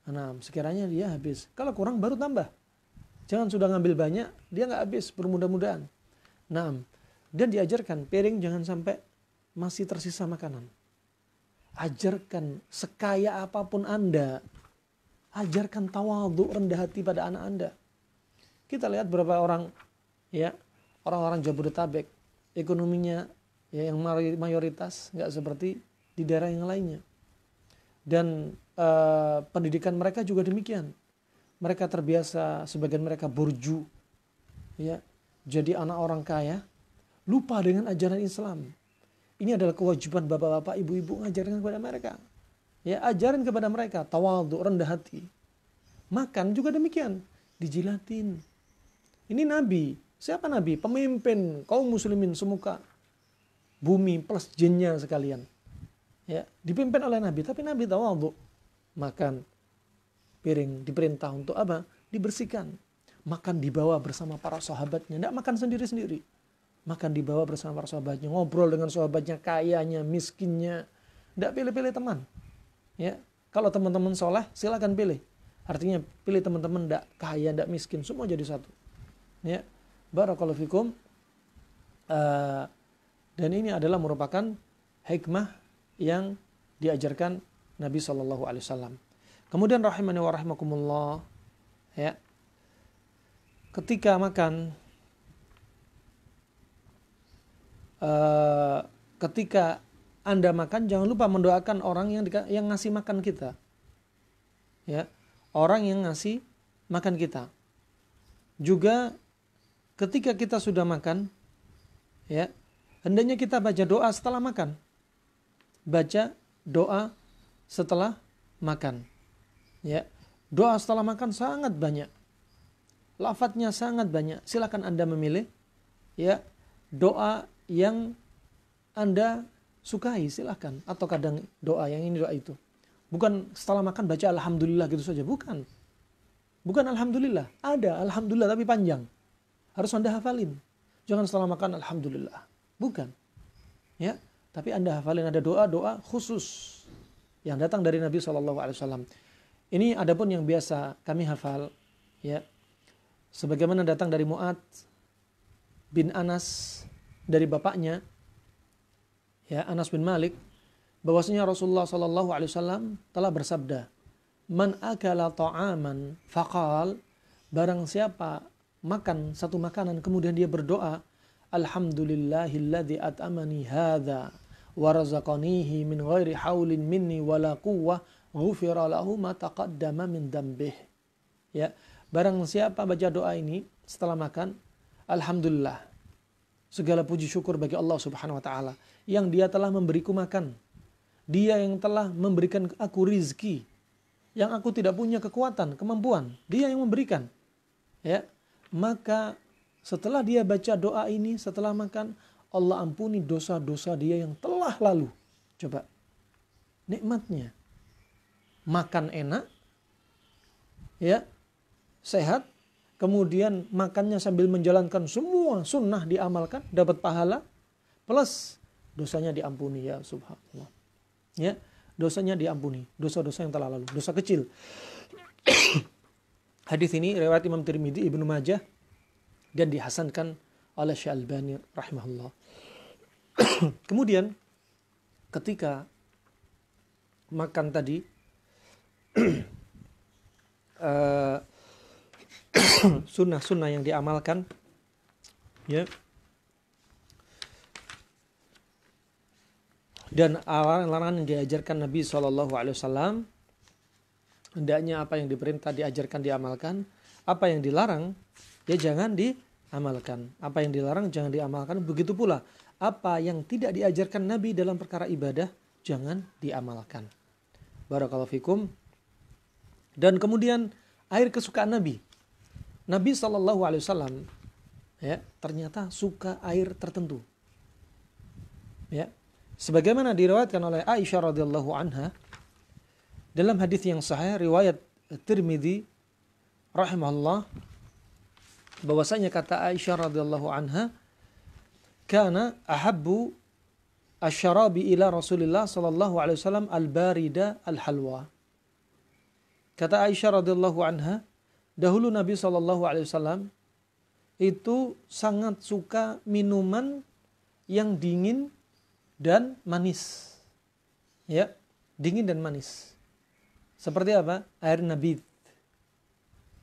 Nah, sekiranya dia habis. Kalau kurang baru tambah. Jangan sudah ngambil banyak, dia nggak habis, bermudah-mudahan. Nah, dan diajarkan piring jangan sampai masih tersisa makanan. Ajarkan sekaya apapun Anda. Ajarkan tawadhu, rendah hati pada anak Anda. Kita lihat beberapa orang, ya, orang-orang Jabodetabek, ekonominya ya, yang mayoritas nggak seperti di daerah yang lainnya. Dan pendidikan mereka juga demikian. Mereka terbiasa, sebagian mereka borju, ya, jadi anak orang kaya, lupa dengan ajaran Islam. Ini adalah kewajiban bapak-bapak, ibu-ibu ngajarin kepada mereka. Ya, ajarin kepada mereka tawadhu, rendah hati. Makan juga demikian, dijilatin. Ini Nabi. Siapa Nabi? Pemimpin kaum muslimin semuka bumi plus jinnya sekalian. Ya, dipimpin oleh Nabi, tapi Nabi tawadhu. Makan piring diperintah untuk apa? Dibersihkan. Makan dibawa bersama para sahabatnya, tidak makan sendiri-sendiri. Makan dibawa bersama para sahabatnya, ngobrol dengan sahabatnya, kayanya, miskinnya. Tidak pilih-pilih teman. Ya, kalau teman-teman soleh silakan pilih. Artinya pilih teman-teman tidak kaya, tidak miskin, semua jadi satu. Ya, barakallahu fikum. Dan ini adalah merupakan hikmah yang diajarkan Nabi SAW. Kemudian rahimani wa rahimakumullah, ya, ketika makan, ketika Anda makan, jangan lupa mendoakan orang yang ngasih makan kita. Ya, orang yang ngasih makan kita. Juga ketika kita sudah makan, ya, hendaknya kita baca doa setelah makan. Baca doa setelah makan. Ya, doa setelah makan sangat banyak. Lafadznya sangat banyak. Silakan Anda memilih, ya, doa yang Anda sukai, silakan. Atau kadang doa yang ini, doa itu. Bukan setelah makan baca alhamdulillah gitu saja, bukan. Bukan alhamdulillah. Ada alhamdulillah tapi panjang. Harus Anda hafalin. Jangan setelah makan alhamdulillah. Bukan. Ya, tapi Anda hafalin, ada doa-doa khusus yang datang dari Nabi SAW. Ini adapun yang biasa kami hafal, ya. Sebagaimana datang dari Mu'ad bin Anas dari bapaknya, ya, Anas bin Malik, bahwasanya Rasulullah SAW telah bersabda, "Man akala ta'aman faqal," barang siapa makan satu makanan kemudian dia berdoa, "Alhamdulillahilladzi at'amani hadza wa razaqanihi min ghairi haulin minni wala quwwah, ghufira lahu ma taqaddama min dzambih." Ya, barang siapa baca doa ini setelah makan, alhamdulillah, segala puji syukur bagi Allah Subhanahu wa taala yang Dia telah memberiku makan. Dia yang telah memberikan aku rizki, yang aku tidak punya kekuatan, kemampuan. Dia yang memberikan. Ya, maka setelah dia baca doa ini, setelah makan, Allah ampuni dosa-dosa dia yang telah lalu. Coba, nikmatnya. Makan enak, ya, sehat, kemudian makannya sambil menjalankan semua sunnah diamalkan, dapat pahala, plus dosanya diampuni, ya subhanallah. Ya, dosanya diampuni, dosa-dosa yang telah lalu, dosa kecil. Hadis ini riwayat Imam Tirmidzi, Ibnu Majah, dan dihasankan oleh Syekh Albani rahimahullah. Kemudian ketika makan tadi, sunnah-sunnah yang diamalkan, ya. Dan larangan yang diajarkan Nabi SAW, hendaknya apa yang diperintah diajarkan, diamalkan. Apa yang dilarang, ya jangan diamalkan. Apa yang dilarang jangan diamalkan. Begitu pula apa yang tidak diajarkan Nabi dalam perkara ibadah, jangan diamalkan. Barakallahu fikum. Dan kemudian air kesukaan Nabi. Nabi SAW, ya, ternyata suka air tertentu. Ya. Sebagaimana diriwayatkan oleh Aisyah radhiyallahu anha dalam hadis yang sahih riwayat Tirmidzi rahimahullah, bahwasanya kata Aisyah radhiyallahu anha, kana ahabbu asyarabi ila Rasulillah sallallahu alaihi wasallam al-barida al-halwa. Kata Aisyah radhiyallahu anha, dahulu Nabi sallallahu alaihi wasallam itu sangat suka minuman yang dingin dan manis. Ya, dingin dan manis. Seperti apa? Air nabid.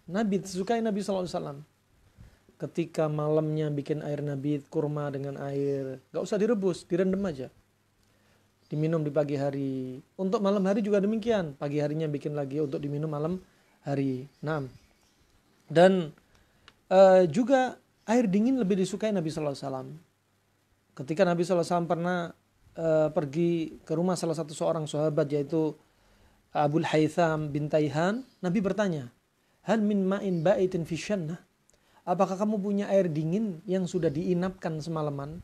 Nabid disukai Nabi SAW. Ketika malamnya bikin air nabid, kurma dengan air, gak usah direbus, direndam aja. Diminum di pagi hari. Untuk malam hari juga demikian. Pagi harinya bikin lagi untuk diminum malam hari. Nah, dan juga air dingin lebih disukai Nabi SAW. Ketika Nabi SAW pernah pergi ke rumah salah satu seorang sahabat, yaitu Abul Haytham bin Taihan, Nabi bertanya, hal min ma'in ba'itin fi syannah? Apakah kamu punya air dingin yang sudah diinapkan semalaman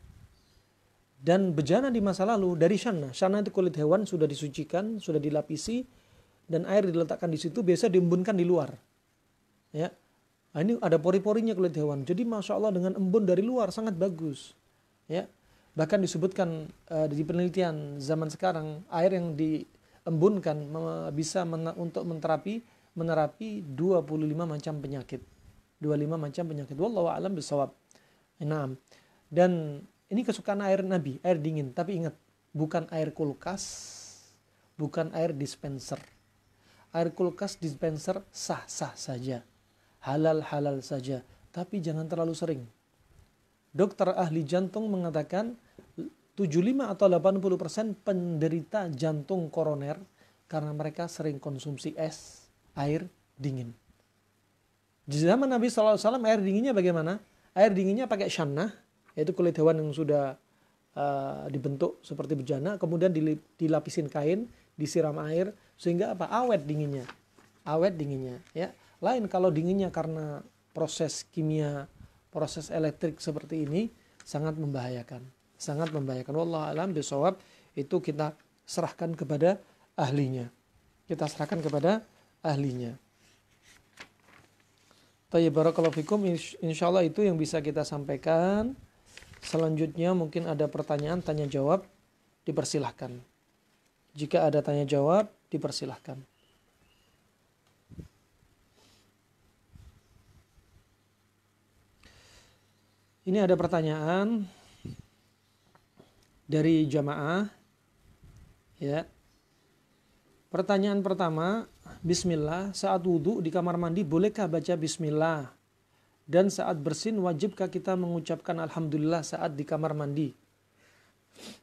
dan bejana di masa lalu dari syannah? Syannah itu kulit hewan, sudah disucikan, sudah dilapisi, dan air diletakkan di situ, biasa diembunkan di luar. Ya, nah, ini ada pori-porinya kulit hewan, jadi masya Allah dengan embun dari luar sangat bagus. Ya, bahkan disebutkan di penelitian zaman sekarang, air yang diembunkan bisa untuk menerapi 25 macam penyakit. 25 macam penyakit. Wallahu a'lam bishawab. Nah, dan ini kesukaan air Nabi, air dingin. Tapi ingat, bukan air kulkas, bukan air dispenser. Air kulkas, dispenser sah-sah saja. Halal-halal saja. Tapi jangan terlalu sering. Dokter ahli jantung mengatakan 75 atau 80% penderita jantung koroner karena mereka sering konsumsi es, air dingin. Di zaman Nabi SAW air dinginnya bagaimana? Air dinginnya pakai syannah, yaitu kulit hewan yang sudah dibentuk seperti bejana, kemudian dilapisin kain, disiram air, sehingga apa? Awet dinginnya. Awet dinginnya. Ya. Lain kalau dinginnya karena proses kimia, proses elektrik seperti ini, sangat membahayakan. Sangat membahayakan. Wallahu a'lam bishawab. Itu kita serahkan kepada ahlinya. Kita serahkan kepada ahlinya. Tayyib, barakallahu fikum. Insyaallah itu yang bisa kita sampaikan. Selanjutnya mungkin ada pertanyaan, tanya jawab, dipersilahkan. Jika ada tanya jawab, dipersilahkan. Ini ada pertanyaan dari jamaah, ya. Pertanyaan pertama, bismillah, saat wudhu di kamar mandi bolehkah baca bismillah? Dan saat bersin wajibkah kita mengucapkan alhamdulillah saat di kamar mandi?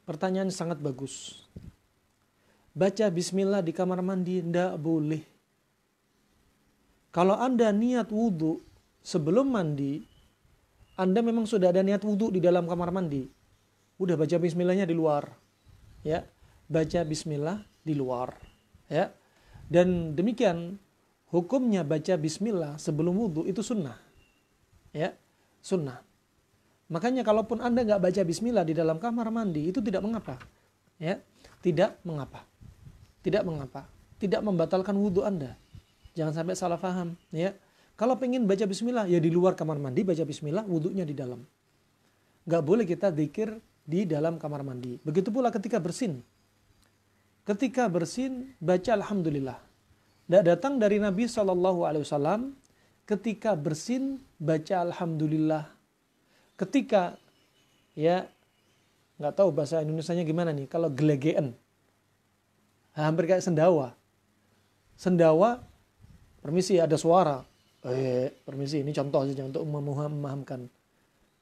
Pertanyaan sangat bagus. Baca bismillah di kamar mandi tidak boleh. Kalau Anda niat wudhu sebelum mandi, Anda memang sudah ada niat wudhu di dalam kamar mandi, udah baca bismillahnya di luar, ya, baca bismillah di luar, ya. Dan demikian hukumnya baca bismillah sebelum wudhu itu sunnah, ya, sunnah. Makanya kalaupun Anda nggak baca bismillah di dalam kamar mandi itu tidak mengapa, ya, tidak mengapa, tidak mengapa, tidak membatalkan wudhu Anda. Jangan sampai salah paham, ya. Kalau pengen baca bismillah ya di luar kamar mandi baca bismillah, wudhunya di dalam. Nggak boleh kita dzikir di dalam kamar mandi. Begitu pula ketika bersin. Ketika bersin baca alhamdulillah. Tidak datang dari Nabi SAW ketika bersin baca alhamdulillah. Ketika, ya, nggak tahu bahasa Indonesianya gimana nih. Kalau gelegeen, hampir kayak sendawa. Sendawa, permisi ada suara, Permisi, ini contoh saja untuk memahamkan.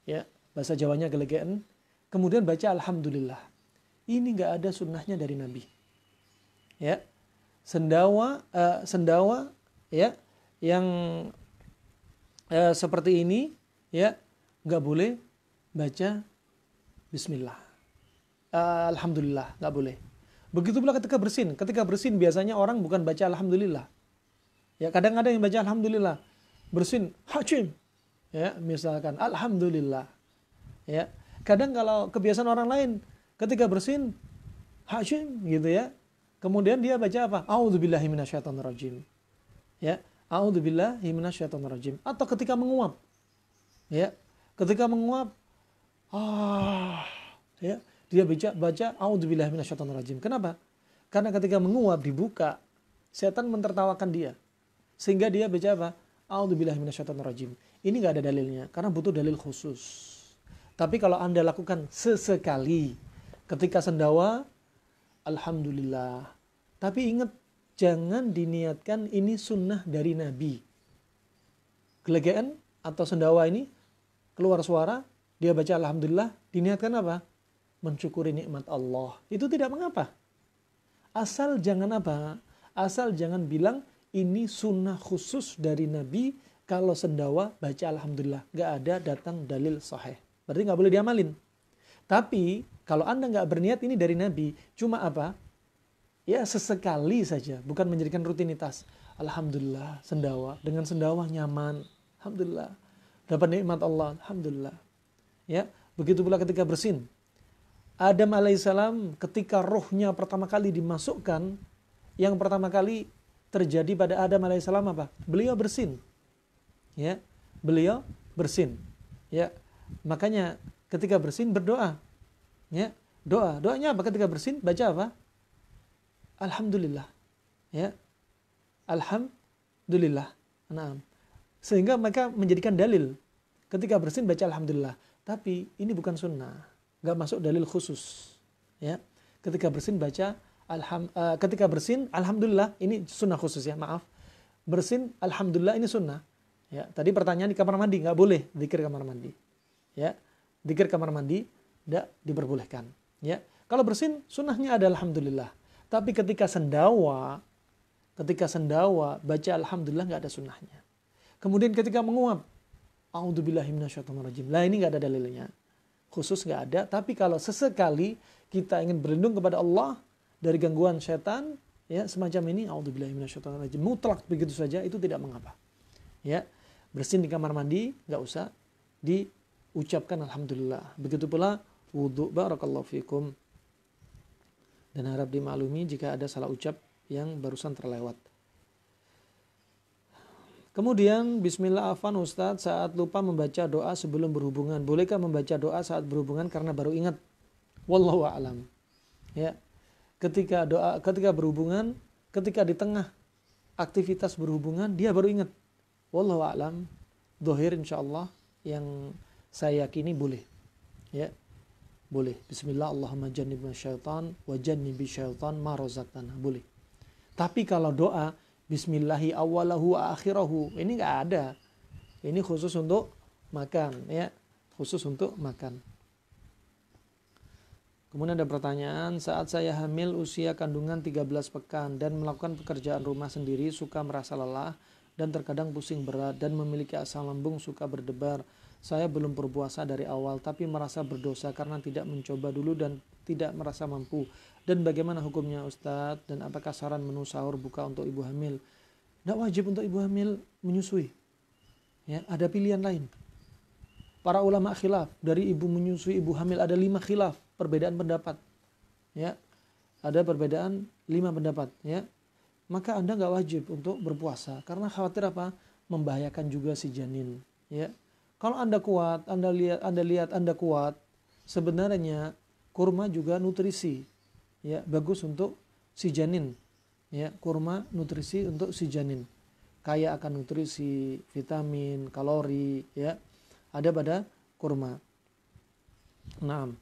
Ya, bahasa Jawanya gelegean. Kemudian baca alhamdulillah. Ini nggak ada sunnahnya dari Nabi. Ya, sendawa ya yang seperti ini ya nggak boleh baca Bismillah. Alhamdulillah nggak boleh. Begitu pula ketika bersin. Ketika bersin biasanya orang bukan baca alhamdulillah. Ya, kadang ada yang baca alhamdulillah. Bersin hajim. Ya, misalkan alhamdulillah. Ya, kadang kalau kebiasaan orang lain ketika bersin hajim gitu ya. Kemudian dia baca apa? A'udzubillahi minasyaitonirrajim. Ya, a'udzubillahi minasyaitonirrajim. Atau ketika menguap. Ya, ketika menguap ya, dia baca a'udzubillahi minasyaitonirrajim. Kenapa? Karena ketika menguap dibuka, setan mentertawakan dia. Sehingga dia baca apa? A'udzubillahi minasyaitonirrajim. Ini nggak ada dalilnya, karena butuh dalil khusus. Tapi kalau Anda lakukan sesekali, ketika sendawa, alhamdulillah. Tapi ingat, jangan diniatkan ini sunnah dari Nabi. Gelegean atau sendawa ini, keluar suara, dia baca alhamdulillah, diniatkan apa? Mensyukuri nikmat Allah. Itu tidak mengapa. Asal jangan apa? Asal jangan bilang, ini sunnah khusus dari Nabi, kalau sendawa baca alhamdulillah. Gak ada datang dalil sahih. Berarti gak boleh diamalin. Tapi kalau Anda gak berniat ini dari Nabi, cuma apa? Ya sesekali saja, bukan menjadikan rutinitas. Alhamdulillah sendawa. Dengan sendawa nyaman. Alhamdulillah. Dapat nikmat Allah. Alhamdulillah. Ya, begitu pula ketika bersin. Adam alaihissalam ketika rohnya pertama kali dimasukkan, yang pertama kali terjadi pada Adam alaihissalam apa? Beliau bersin. Ya, beliau bersin. Ya, makanya ketika bersin berdoa. Ya, doanya apa ketika bersin? Baca apa? Alhamdulillah. Ya, alhamdulillah. Nah, sehingga mereka menjadikan dalil ketika bersin baca alhamdulillah. Tapi ini bukan sunnah, nggak masuk dalil khusus. Ya, ketika bersin baca ketika bersin alhamdulillah, ini sunnah khusus ya, maaf. Bersin alhamdulillah ini sunnah. Ya, tadi pertanyaan di kamar mandi nggak boleh zikir kamar mandi. Ya, zikir kamar mandi tidak diperbolehkan. Ya, kalau bersin sunnahnya ada alhamdulillah. Tapi ketika sendawa baca alhamdulillah nggak ada sunnahnya. Kemudian ketika menguap, a'udzubillahi minasyaitonirrajim. Lah ini nggak ada dalilnya. Khusus nggak ada. Tapi kalau sesekali kita ingin berlindung kepada Allah dari gangguan setan, ya semacam ini, a'udzubillahi minasyaitonirrajim, mutlak begitu saja, itu tidak mengapa. Ya, bersin di kamar mandi nggak usah diucapkan alhamdulillah. Begitu pula wudu, barakallahu fikum. Dan harap dimaklumi jika ada salah ucap yang barusan terlewat. Kemudian bismillah afan Ustadz saat lupa membaca doa sebelum berhubungan. Bolehkah membaca doa saat berhubungan karena baru ingat? Wallahu a'lam. Ya. Ketika berhubungan, ketika di tengah aktivitas berhubungan dia baru ingat. Wallahu a'lam. Dzahir insyaallah yang saya yakini boleh. Ya. Boleh. Bismillah Allahumma jannibna syaitan wa jannibi syaitan ma razaqtana. Boleh. Tapi kalau doa bismillahi awalahu akhirahu, ini enggak ada. Ini khusus untuk makan, ya. Khusus untuk makan. Kemudian ada pertanyaan, saat saya hamil usia kandungan 13 pekan dan melakukan pekerjaan rumah sendiri suka merasa lelah dan terkadang pusing berat dan memiliki asam lambung suka berdebar. Saya belum berpuasa dari awal tapi merasa berdosa karena tidak mencoba dulu dan tidak merasa mampu. Dan bagaimana hukumnya Ustadz? Dan apakah saran menu sahur buka untuk ibu hamil? Tidak wajib untuk ibu hamil menyusui. Ya, ada pilihan lain. Para ulama khilaf, dari ibu menyusui ibu hamil ada 5 khilaf, perbedaan pendapat. Ya, ada perbedaan 5 pendapat. Ya, maka Anda nggak wajib untuk berpuasa karena khawatir apa? Membahayakan juga si janin. Ya, kalau Anda kuat, Anda lihat Anda kuat, sebenarnya kurma juga nutrisi. Ya, bagus untuk si janin. Ya, kurma nutrisi untuk si janin. Kaya akan nutrisi, vitamin, kalori, ya. Ada pada kurma. Naam.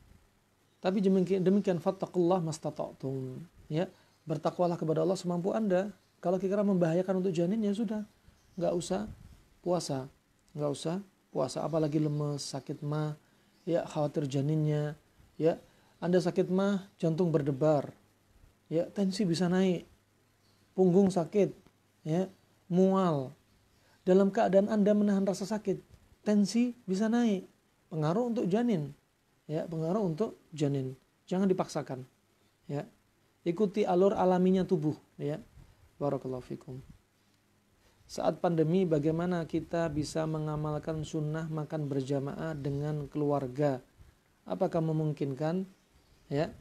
Tapi demikian fattaqullah mastata'tum. Ya, bertakwalah kepada Allah semampu Anda. Kalau kira-kira membahayakan untuk janin ya sudah, enggak usah puasa. Nggak usah puasa, apalagi lemes, sakit mah, ya khawatir janinnya, ya Anda sakit mah, jantung berdebar, ya tensi bisa naik, punggung sakit, ya mual. Dalam keadaan Anda menahan rasa sakit, tensi bisa naik, pengaruh untuk janin, ya pengaruh untuk janin. Jangan dipaksakan, ya ikuti alur alaminya tubuh, ya. Barakallahu fikum. Saat pandemi, bagaimana kita bisa mengamalkan sunnah makan berjamaah dengan keluarga? Apakah memungkinkan? Ya,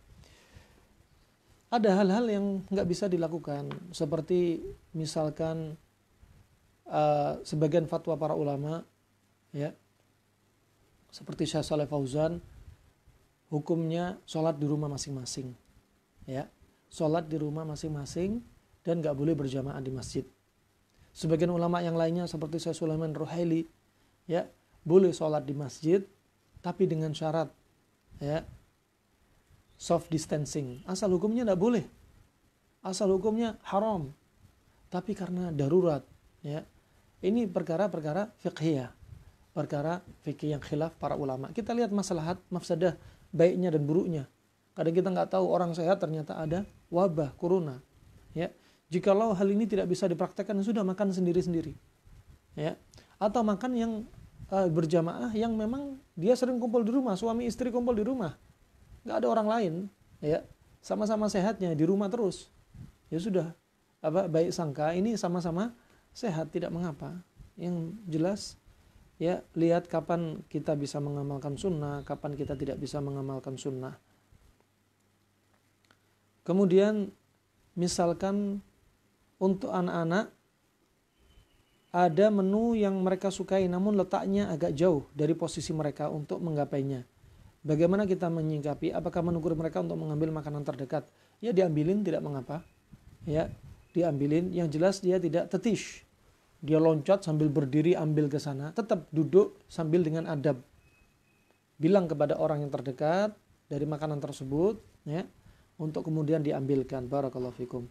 ada hal-hal yang nggak bisa dilakukan, seperti misalkan sebagian fatwa para ulama, ya, seperti Syekh Shalih Fauzan, hukumnya sholat di rumah masing-masing, ya, sholat di rumah masing-masing dan nggak boleh berjamaah di masjid. Sebagian ulama yang lainnya seperti Syekh Sulaiman Ruhaili, ya, boleh sholat di masjid tapi dengan syarat, ya, soft distancing. Asal hukumnya tidak boleh, asal hukumnya haram, tapi karena darurat, ya. Ini perkara-perkara fiqhiyah, perkara fikih yang khilaf para ulama. Kita lihat maslahat, mafsadah, baiknya dan buruknya. Kadang kita nggak tahu orang sehat ternyata ada wabah corona, ya. Jikalau hal ini tidak bisa dipraktekkan, sudah makan sendiri-sendiri, ya. Atau makan yang berjamaah yang memang dia sering kumpul di rumah, suami istri kumpul di rumah, nggak ada orang lain, ya, sama-sama sehatnya di rumah terus, ya sudah, baik sangka ini sama-sama sehat, tidak mengapa. Yang jelas, ya lihat kapan kita bisa mengamalkan sunnah, kapan kita tidak bisa mengamalkan sunnah. Kemudian misalkan untuk anak-anak ada menu yang mereka sukai namun letaknya agak jauh dari posisi mereka untuk menggapainya. Bagaimana kita menyikapi? Apakah menegur mereka untuk mengambil makanan terdekat? Ya diambilin, tidak mengapa. Ya diambilin. Yang jelas dia tidak tetish. Dia loncat sambil berdiri ambil ke sana. Tetap duduk sambil dengan adab. Bilang kepada orang yang terdekat dari makanan tersebut, ya, untuk kemudian diambilkan. Barakallahu fikum.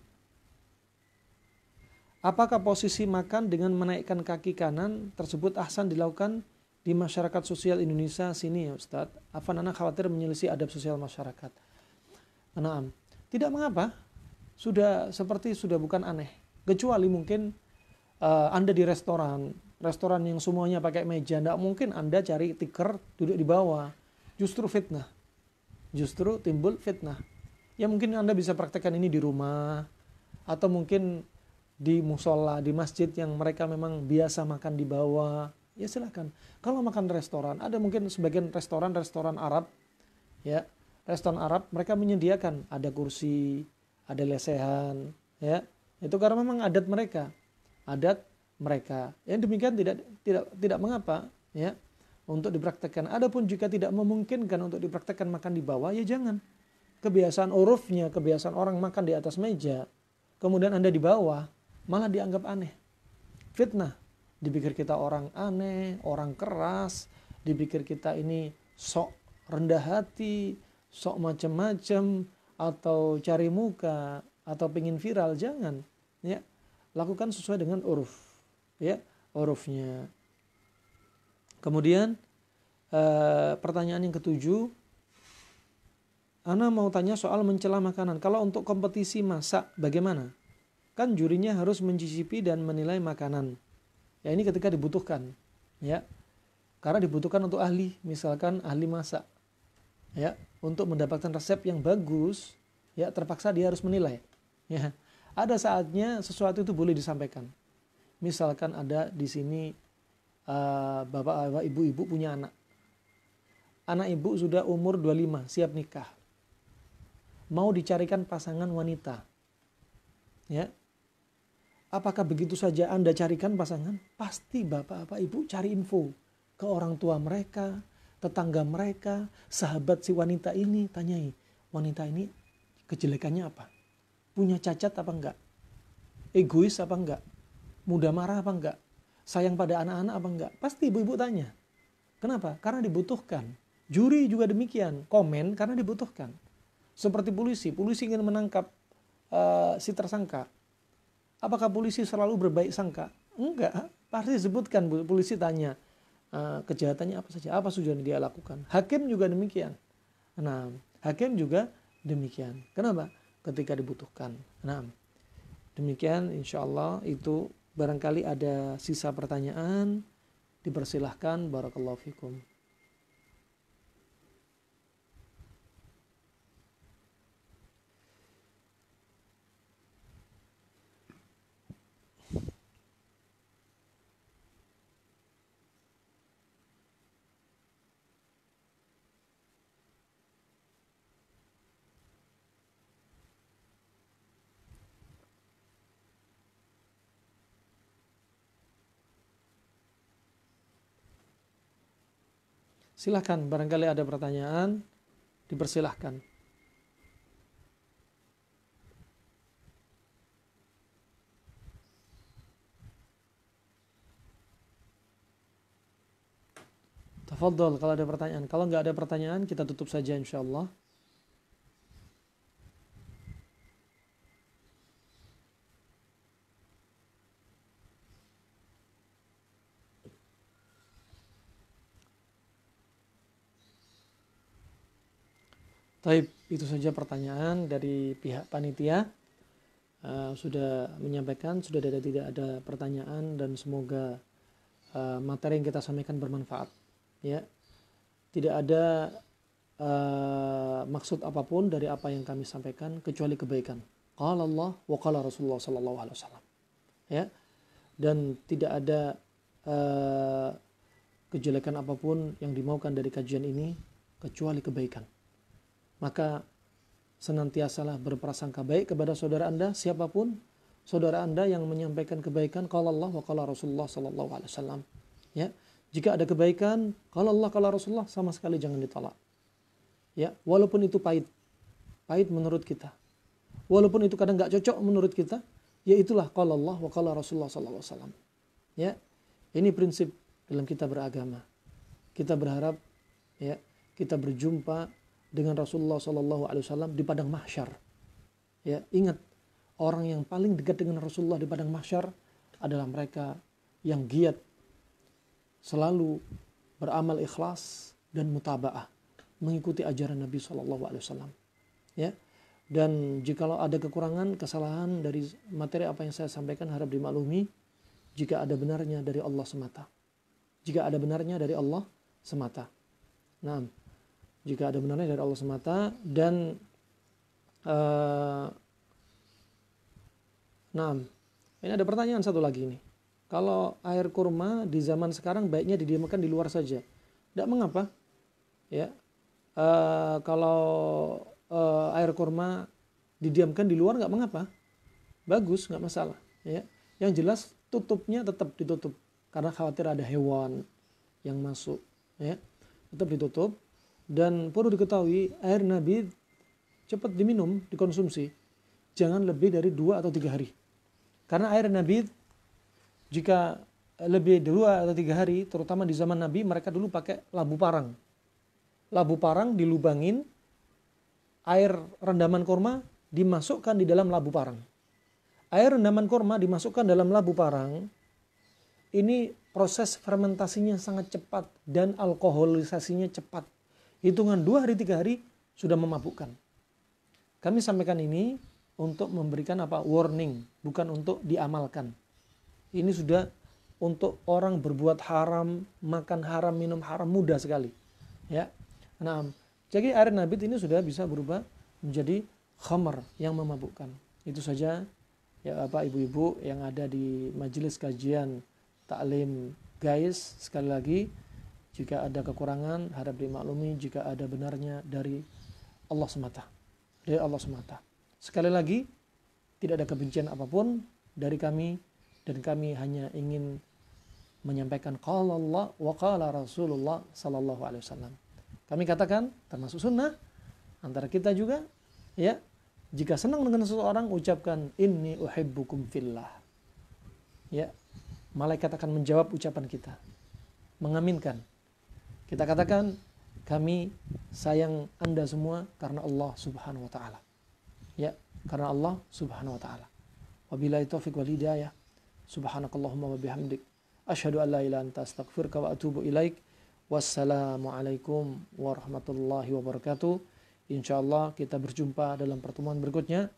Apakah posisi makan dengan menaikkan kaki kanan tersebut ahsan dilakukan di masyarakat sosial Indonesia sini ya Ustadz? Afan anak khawatir menyelisih adab sosial masyarakat. Naam, tidak mengapa. Sudah bukan aneh. Kecuali mungkin Anda di restoran yang semuanya pakai meja, tidak mungkin Anda cari tikar duduk di bawah. Justru fitnah. Justru timbul fitnah. Ya mungkin Anda bisa praktekkan ini di rumah atau mungkin di musola, di masjid yang mereka memang biasa makan di bawah, ya silakan. Kalau makan di restoran, ada mungkin sebagian restoran Arab, ya restoran Arab mereka menyediakan ada kursi, ada lesehan, ya itu karena memang adat mereka. Yang demikian tidak mengapa, ya untuk dipraktekkan. Adapun jika tidak memungkinkan untuk dipraktekkan makan di bawah, ya jangan. Kebiasaan urufnya, kebiasaan orang makan di atas meja, kemudian Anda di bawah, malah dianggap aneh. Fitnah. Dipikir kita orang aneh, orang keras, dipikir kita ini sok rendah hati, sok macam-macam, atau cari muka, atau pengin viral. Jangan, ya. Lakukan sesuai dengan uruf, ya, urufnya. Kemudian pertanyaan yang ketujuh, Ana mau tanya soal mencela makanan. Kalau untuk kompetisi masak bagaimana? Kan jurinya harus mencicipi dan menilai makanan. Ya ini ketika dibutuhkan, ya. Karena dibutuhkan untuk ahli, misalkan ahli masak. Ya, untuk mendapatkan resep yang bagus, ya terpaksa dia harus menilai. Ya. Ada saatnya sesuatu itu boleh disampaikan. Misalkan ada di sini bapak ibu-ibu punya anak. Anak ibu sudah umur 25, siap nikah. Mau dicarikan pasangan wanita. Ya. Apakah begitu saja Anda carikan pasangan? Pasti bapak ibu cari info ke orang tua mereka, tetangga mereka, sahabat si wanita ini, tanyai, wanita ini kejelekannya apa? Punya cacat apa enggak? Egois apa enggak? Mudah marah apa enggak? Sayang pada anak-anak apa enggak? Pasti ibu-ibu tanya. Kenapa? Karena dibutuhkan. Juri juga demikian, komen karena dibutuhkan. Seperti polisi ingin menangkap si tersangka. Apakah polisi selalu berbaik sangka? Enggak. Pasti disebutkan, polisi tanya kejahatannya apa saja, apa sudah dia lakukan. Hakim juga demikian. Nah, hakim juga demikian. Kenapa? Ketika dibutuhkan. Nah, demikian insyaallah. Itu barangkali ada sisa pertanyaan, dipersilahkan. Barakallahu fikum. Silahkan, barangkali ada pertanyaan, dipersilahkan. Tafadhol kalau ada pertanyaan. Kalau nggak ada pertanyaan, kita tutup saja insyaallah. Taib, itu saja pertanyaan dari pihak panitia. Sudah menyampaikan, sudah tidak ada pertanyaan, dan semoga materi yang kita sampaikan bermanfaat. Ya, tidak ada maksud apapun dari apa yang kami sampaikan kecuali kebaikan. Qala Allah wa qala Rasulullah sallallahu alaihi wasallam. Ya, dan tidak ada kejelekan apapun yang dimaukan dari kajian ini kecuali kebaikan. Maka senantiasalah berprasangka baik kepada saudara Anda, siapapun saudara Anda yang menyampaikan kebaikan, qala Allah wa qala Rasulullah sallallahu alaihi wasallam. Ya, jika ada kebaikan, qala Allah qala Rasulullah, sama sekali jangan ditolak. Ya, walaupun itu pahit menurut kita. Walaupun itu kadang enggak cocok menurut kita, ya itulah qala Allah wa qala Rasulullah sallallahu alaihi wasallam. Ya. Ini prinsip dalam kita beragama. Kita berharap ya, kita berjumpa dengan Rasulullah sallallahu alaihi wasallam di padang mahsyar. Ya, ingat, orang yang paling dekat dengan Rasulullah di padang mahsyar adalah mereka yang giat selalu beramal ikhlas dan mutaba'ah, mengikuti ajaran Nabi sallallahu alaihi wasallam. Ya. Dan jikalau ada kekurangan, kesalahan dari materi apa yang saya sampaikan, harap dimaklumi. Jika ada benarnya dari Allah semata. Jika ada benarnya dari Allah semata. Nah, jika ada benarnya dari Allah semata. Dan nah, ini ada pertanyaan satu lagi nih. Kalau air kurma di zaman sekarang baiknya didiamkan di luar saja, tidak mengapa. Ya, kalau air kurma didiamkan di luar nggak mengapa, bagus, nggak masalah. Ya, yang jelas tutupnya tetap ditutup karena khawatir ada hewan yang masuk. Ya, tetap ditutup. Dan perlu diketahui, air nabid cepat diminum, dikonsumsi. Jangan lebih dari 2 atau 3 hari. Karena air nabid, jika lebih 2 atau 3 hari, terutama di zaman Nabi, mereka dulu pakai labu parang. Labu parang dilubangin, air rendaman kurma dimasukkan di dalam labu parang. Air rendaman kurma dimasukkan dalam labu parang, ini proses fermentasinya sangat cepat dan alkoholisasinya cepat. Hitungan 2 hari 3 hari sudah memabukkan. Kami sampaikan ini untuk memberikan warning, bukan untuk diamalkan. Ini sudah untuk orang berbuat haram, makan haram, minum haram, mudah sekali. Ya. Nah, jadi air nabid ini sudah bisa berubah menjadi khamar yang memabukkan. Itu saja ya Bapak Ibu-ibu yang ada di majelis kajian taklim guys, sekali lagi jika ada kekurangan harap dimaklumi, jika ada benarnya dari Allah semata. Dari Allah semata. Sekali lagi, tidak ada kebencian apapun dari kami, dan kami hanya ingin menyampaikan qala Allah wa qala Rasulullah sallallahu alaihi wasallam. Kami katakan termasuk sunnah antara kita juga, ya. Jika senang dengan seseorang, ucapkan inni uhibbukum fillah. Ya. Malaikat akan menjawab ucapan kita. Mengaminkan. Kita katakan, kami sayang Anda semua karena Allah Subhanahu wa taala. Ya, karena Allah Subhanahu wa taala. Wabillahi taufiq wal hidayah. Subhanakallahumma wa bihamdik, Asyhadu an la ilaha illa anta astaghfiruka wa atubu ilaik. Wassalamualaikum warahmatullahi wabarakatuh. Insyaallah kita berjumpa dalam pertemuan berikutnya.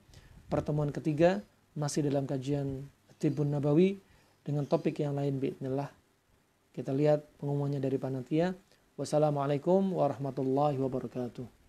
Pertemuan ketiga masih dalam kajian Tibbun Nabawi dengan topik yang lain biidznillah. Kita lihat pengumumannya dari panitia. Wassalamualaikum warahmatullahi wabarakatuh.